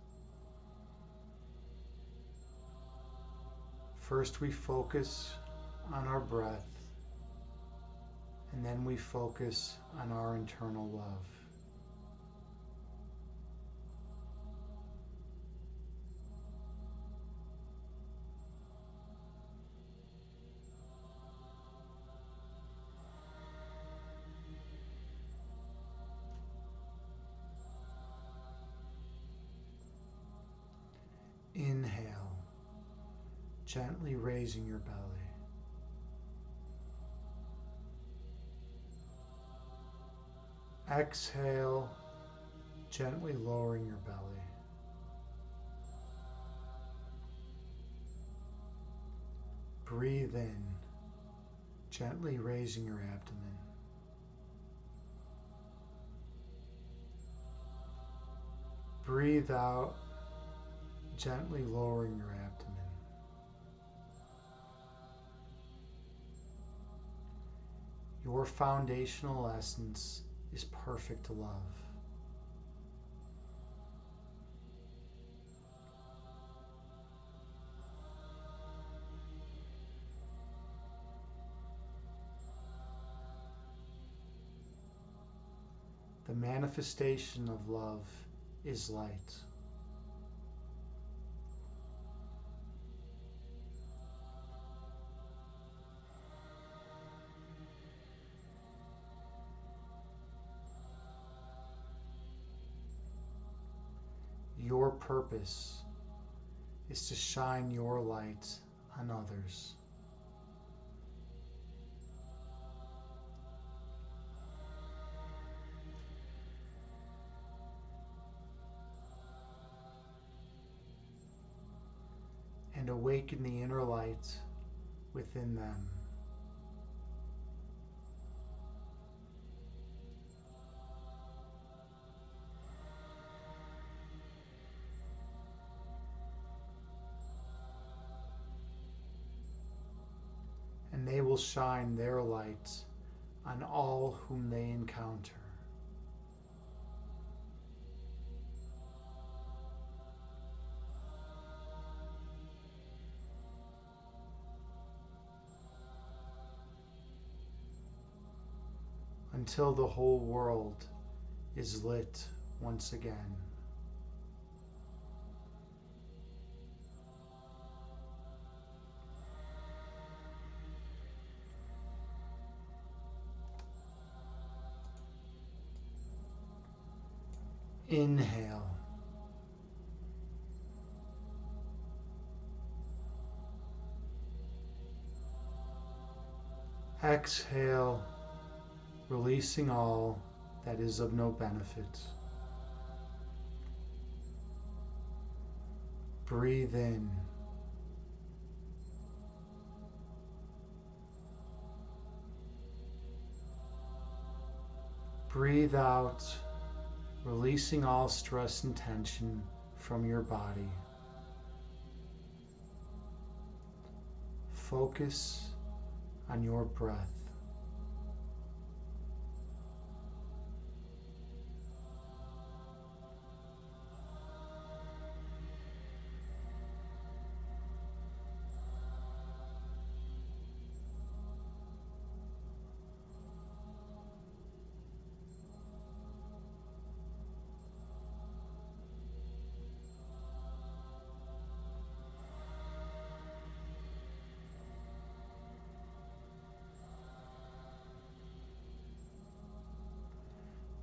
First, we focus on our breath, and then we focus on our internal love. gently raising your belly. Exhale, gently lowering your belly. Breathe in, gently raising your abdomen. Breathe out, gently lowering your abdomen. Your foundational essence is perfect love. The manifestation of love is light. Your purpose is to shine your light on others. And awaken the inner light within them. And they will shine their light on all whom they encounter. Until the whole world is lit once again. Inhale. Exhale, releasing all that is of no benefit. Breathe in. Breathe out, releasing all stress and tension from your body. Focus on your breath.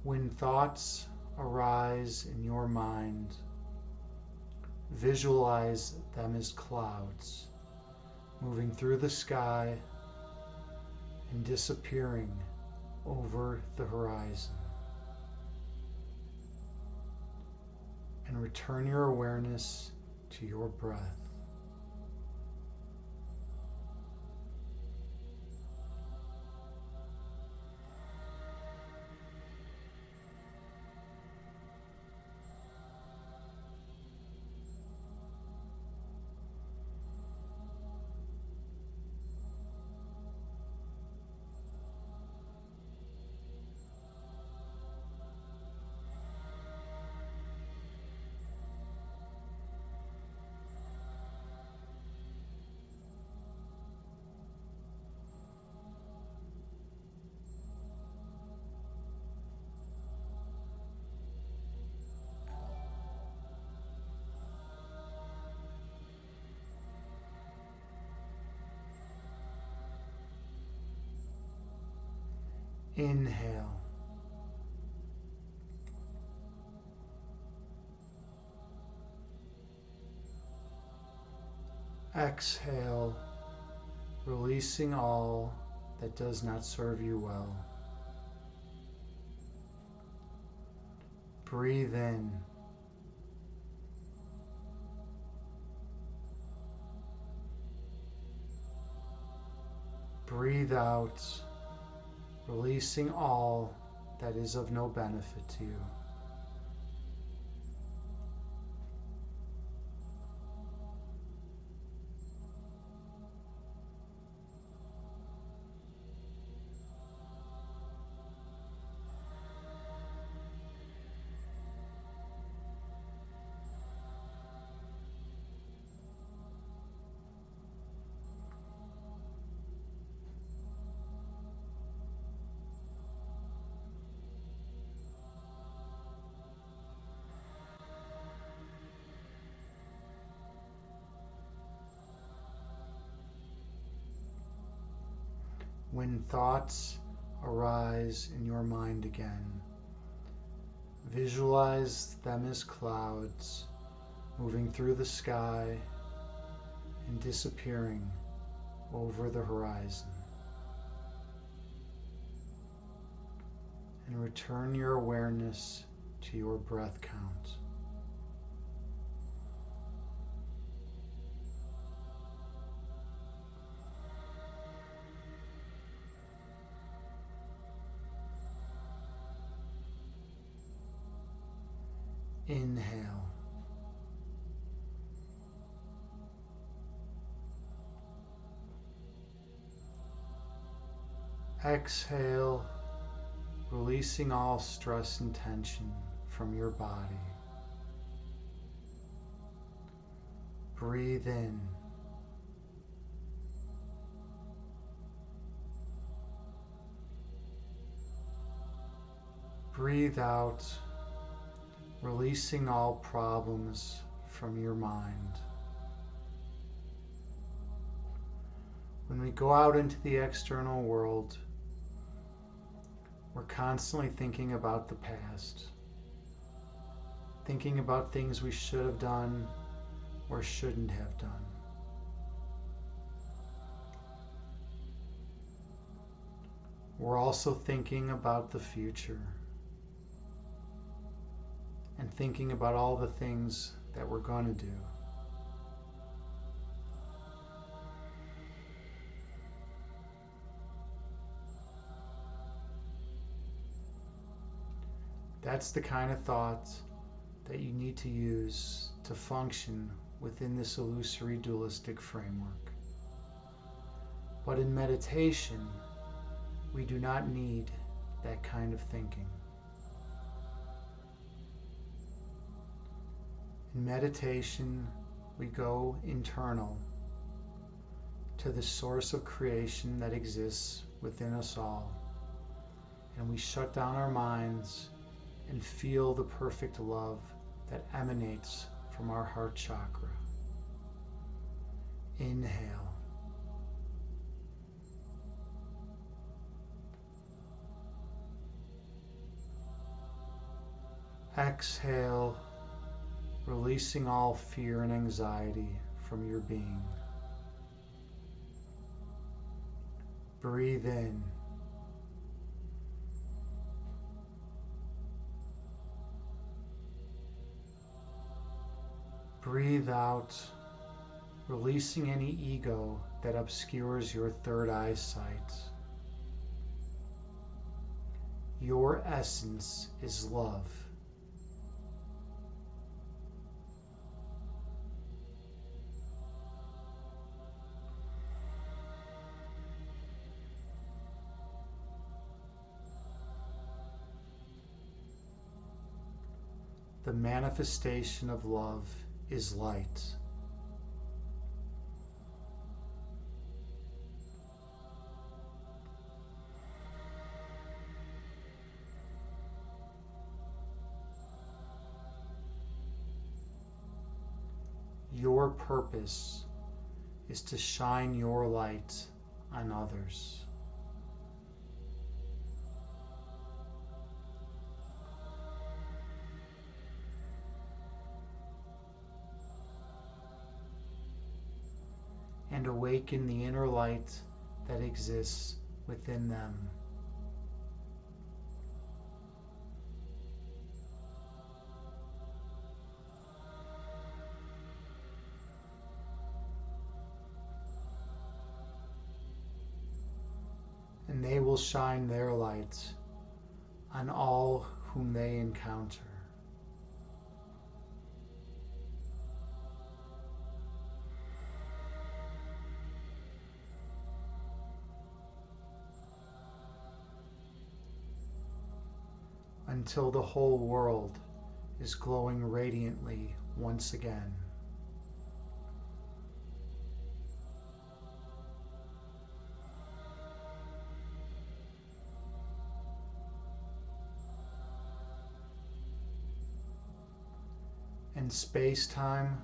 When thoughts arise in your mind, visualize them as clouds moving through the sky and disappearing over the horizon. And return your awareness to your breath. Inhale. Exhale, releasing all that does not serve you well. Breathe in. Breathe out, releasing all that is of no benefit to you. When thoughts arise in your mind again, visualize them as clouds moving through the sky and disappearing over the horizon. And return your awareness to your breath count. Inhale. Exhale, releasing all stress and tension from your body. Breathe in. Breathe out, releasing all problems from your mind. When we go out into the external world, we're constantly thinking about the past, thinking about things we should have done or shouldn't have done. We're also thinking about the future and thinking about all the things that we're going to do. That's the kind of thought that you need to use to function within this illusory dualistic framework. But in meditation, we do not need that kind of thinking. In meditation, we go internal to the source of creation that exists within us all, and we shut down our minds and feel the perfect love that emanates from our heart chakra. Inhale. Exhale, releasing all fear and anxiety from your being. Breathe in. Breathe out, releasing any ego that obscures your third eye sight. Your essence is love. The manifestation of love is light. Your purpose is to shine your light on others. and awaken the inner light that exists within them. And they will shine their light on all whom they encounter. Until the whole world is glowing radiantly once again. And space-time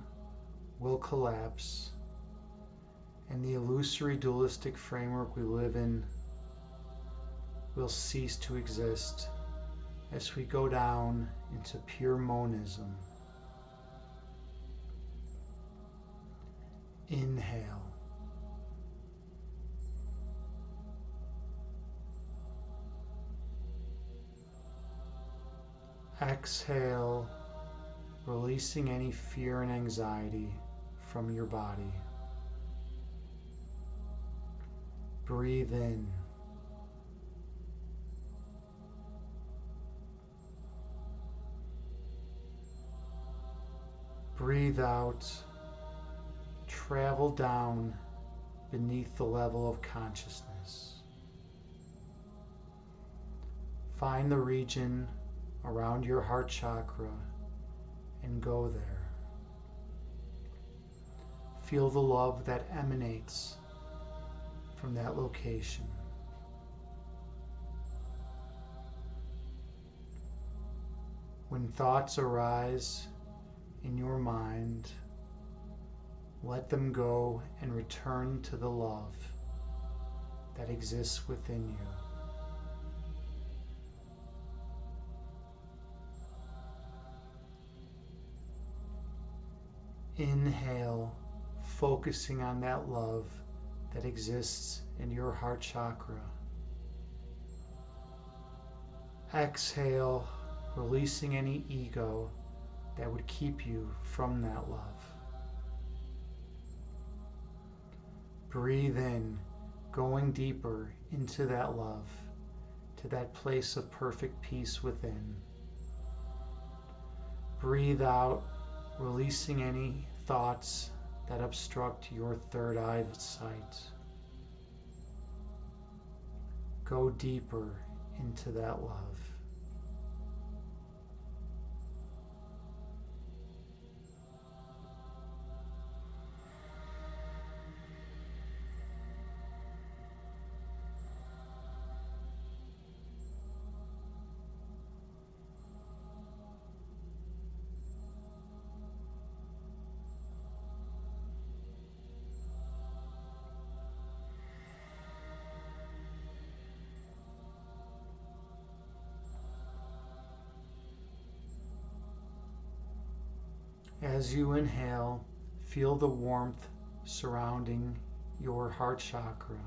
will collapse, and the illusory dualistic framework we live in will cease to exist as we go down into pure monism. Inhale. Exhale, releasing any fear and anxiety from your body. Breathe in. Breathe out. Travel down beneath the level of consciousness. Find the region around your heart chakra and go there. Feel the love that emanates from that location. When thoughts arise in your mind, let them go and return to the love that exists within you. Inhale, focusing on that love that exists in your heart chakra. Exhale, releasing any ego that would keep you from that love. Breathe in, going deeper into that love, to that place of perfect peace within. Breathe out, releasing any thoughts that obstruct your third eye sight. Go deeper into that love. As you inhale, feel the warmth surrounding your heart chakra.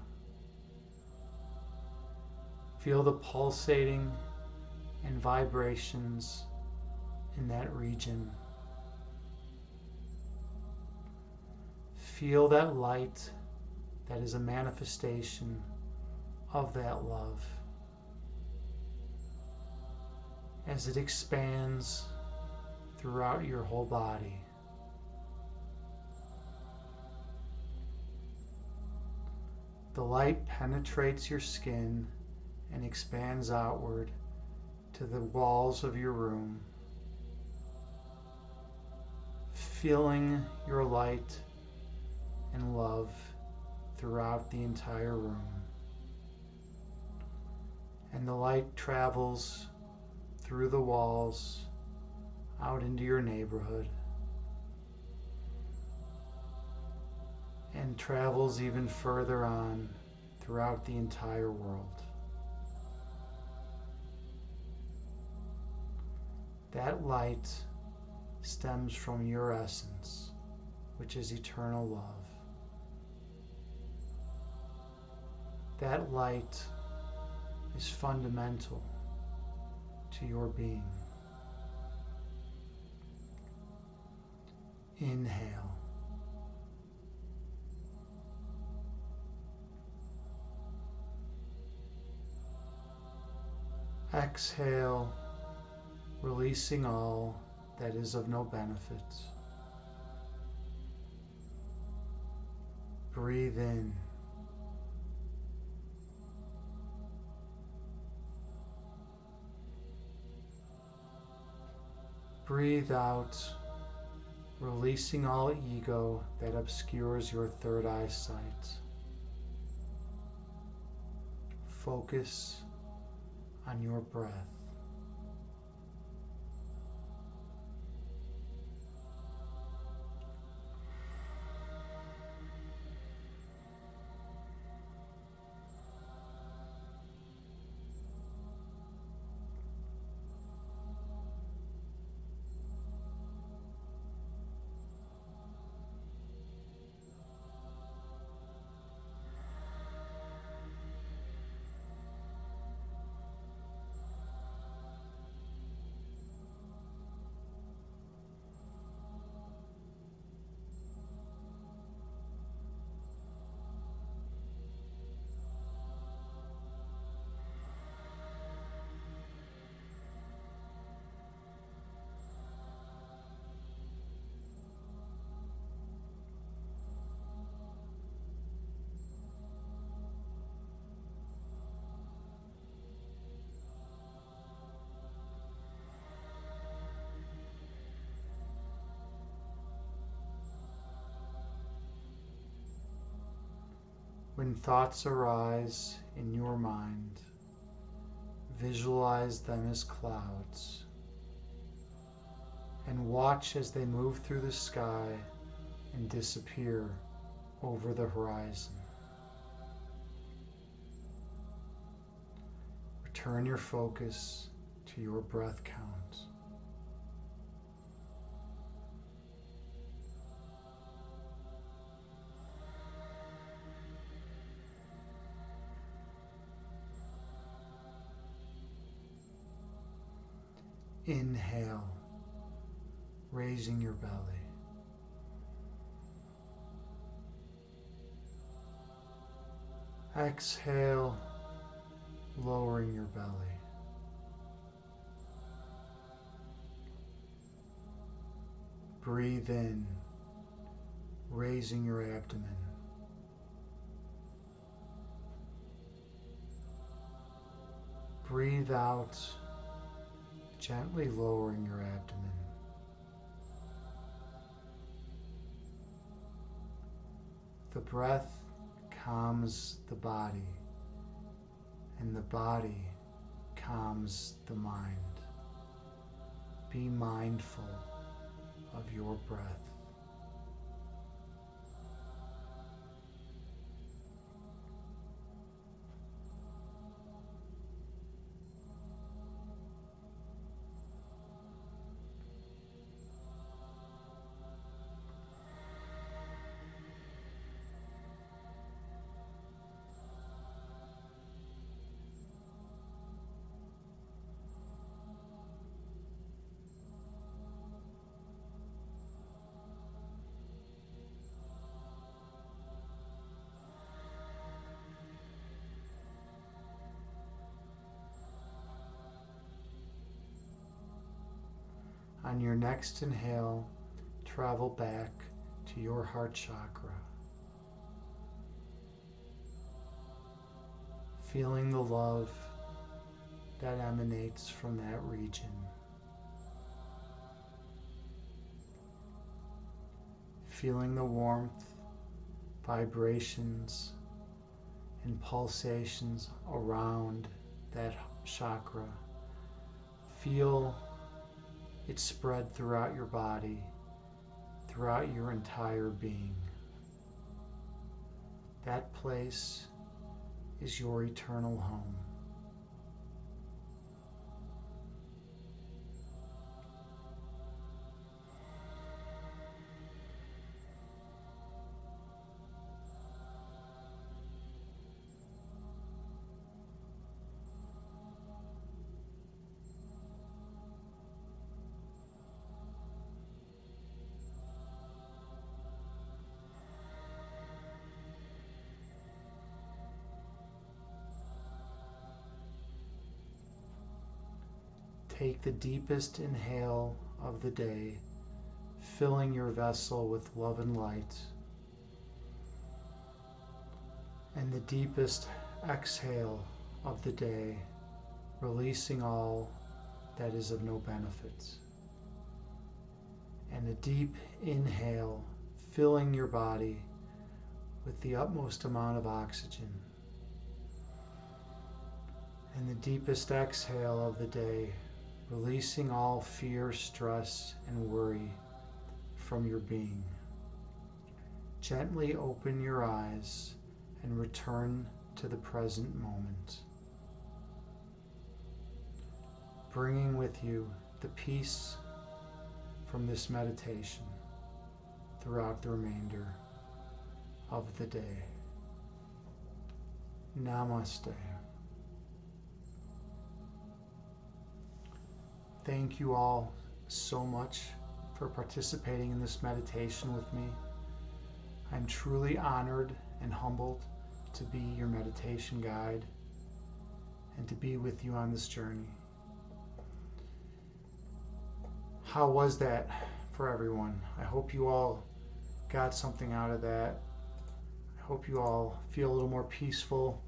Feel the pulsating and vibrations in that region. Feel that light that is a manifestation of that love as it expands throughout your whole body. The light penetrates your skin and expands outward to the walls of your room, filling your light and love throughout the entire room. And the light travels through the walls out into your neighborhood and travels even further on throughout the entire world. That light stems from your essence, which is eternal love. That light is fundamental to your being. Inhale. Exhale, releasing all that is of no benefit. Breathe in. Breathe out, releasing all ego that obscures your third eyesight. Focus on your breath. When thoughts arise in your mind, visualize them as clouds and watch as they move through the sky and disappear over the horizon. Return your focus to your breath count. Inhale, raising your belly. Exhale, lowering your belly. Breathe in, raising your abdomen. Breathe out, gently lowering your abdomen. The breath calms the body, and the body calms the mind. Be mindful of your breath. On your next inhale, travel back to your heart chakra, feeling the love that emanates from that region. Feeling the warmth, vibrations, and pulsations around that chakra. Feel it spread throughout your body, throughout your entire being. That place is your eternal home. Take the deepest inhale of the day, filling your vessel with love and light, and the deepest exhale of the day, releasing all that is of no benefit. And a deep inhale, filling your body with the utmost amount of oxygen. And the deepest exhale of the day, releasing all fear, stress, and worry from your being. Gently open your eyes and return to the present moment, bringing with you the peace from this meditation throughout the remainder of the day. Namaste. Thank you all so much for participating in this meditation with me. I'm truly honored and humbled to be your meditation guide and to be with you on this journey. How was that for everyone? I hope you all got something out of that. I hope you all feel a little more peaceful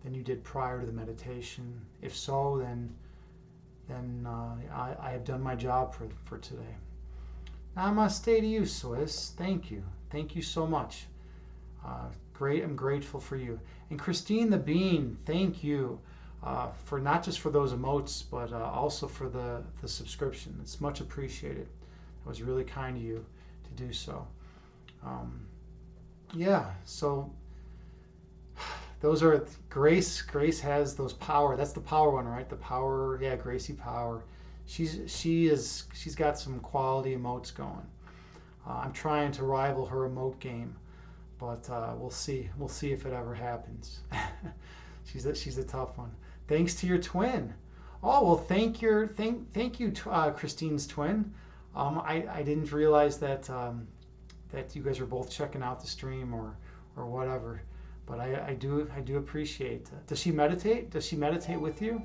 than you did prior to the meditation. If so, then I have done my job for today. Namaste to you, Swiss. Thank you. Thank you so much. Great. I'm grateful for you. And Christine the Bean, thank you for not just for those emotes, but also for the subscription. It's much appreciated. It was really kind of you to do so. Yeah, so those are Grace. Grace has those power. That's the power one, right? The power. Yeah, Gracie Power. She's got some quality emotes going. I'm trying to rival her emote game, but we'll see. We'll see if it ever happens. She's a tough one. Thanks to your twin. Oh well, thank you, Christine's twin. I didn't realize that that you guys are both checking out the stream or whatever. But I do appreciate that. Does she meditate? Does she meditate with you?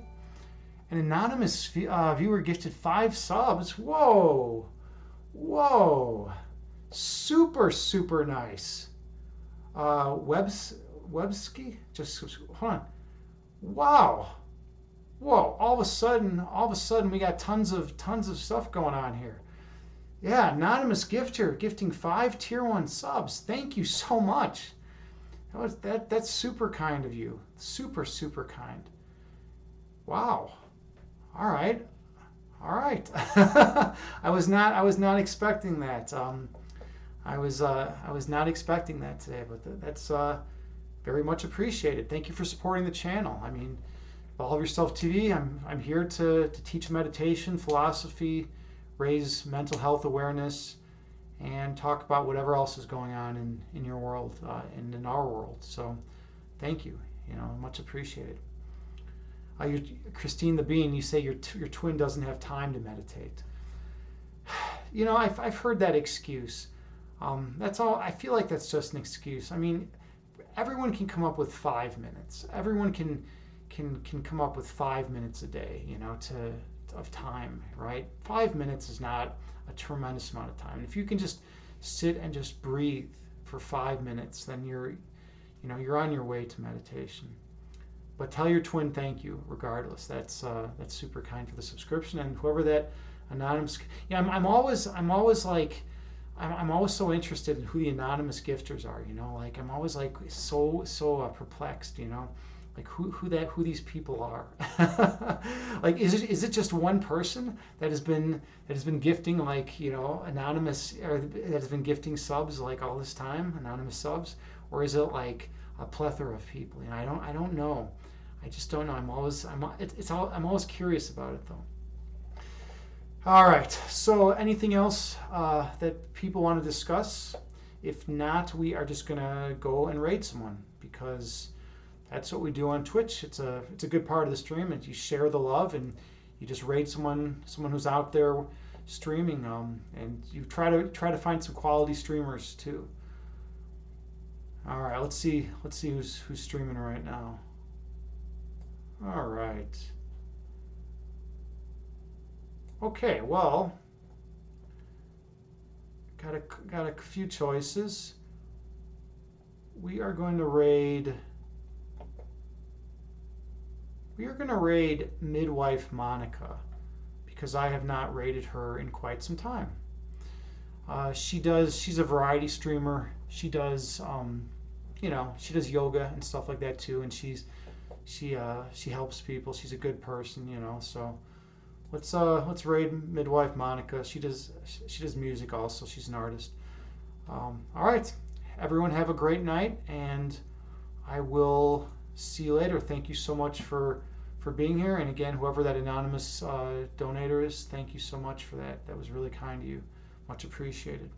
An anonymous viewer gifted 5 subs. Whoa. Super nice. Webski? Just hold on. Wow. Whoa. All of a sudden we got tons of stuff going on here. Yeah, anonymous gifter gifting 5 tier 1 subs. Thank you so much. That's super kind of you. Super kind. Wow. All right. I was not expecting that. I was not expecting that today, but that's very much appreciated. Thank you for supporting the channel. I mean, Evolve Yourself TV. I'm here to teach meditation, philosophy, raise mental health awareness, and talk about whatever else is going on in your world and in our world. So thank you, much appreciated. Christine the Bean, you say your twin doesn't have time to meditate. I've heard that excuse. That's all. I feel like that's just an excuse. I mean, everyone can come up with 5 minutes. Everyone can come up with 5 minutes a day, of time, right? 5 minutes is not a tremendous amount of time. If you can just sit and just breathe for 5 minutes, then you're on your way to meditation. But tell your twin thank you regardless. That's super kind for the subscription. And whoever that anonymous, I'm always so interested in who the anonymous gifters are. Like I'm always like so perplexed. Like who these people are. Like is it just one person that has been gifting anonymous, or that has been gifting subs like all this time, anonymous subs, or is it like a plethora of people? I don't know. I just don't know. I'm always curious about it though. All right. So anything else that people want to discuss? If not, we are just gonna go and raid someone, because that's what we do on Twitch. It's a good part of the stream, and you share the love, and you just raid someone who's out there streaming, and you try to find some quality streamers too. All right, let's see who's streaming right now. All right. Okay, well, got a few choices. We are going to raid. We are going to raid Midwife Monica because I have not raided her in quite some time. She's a variety streamer. She does yoga and stuff like that too, and she helps people. She's a good person, So let's raid Midwife Monica. She does music also. She's an artist. All right, everyone have a great night, and I will see you later. Thank you so much for being here, and again, whoever that anonymous donator is, thank you so much for that. That was really kind of you. Much appreciated.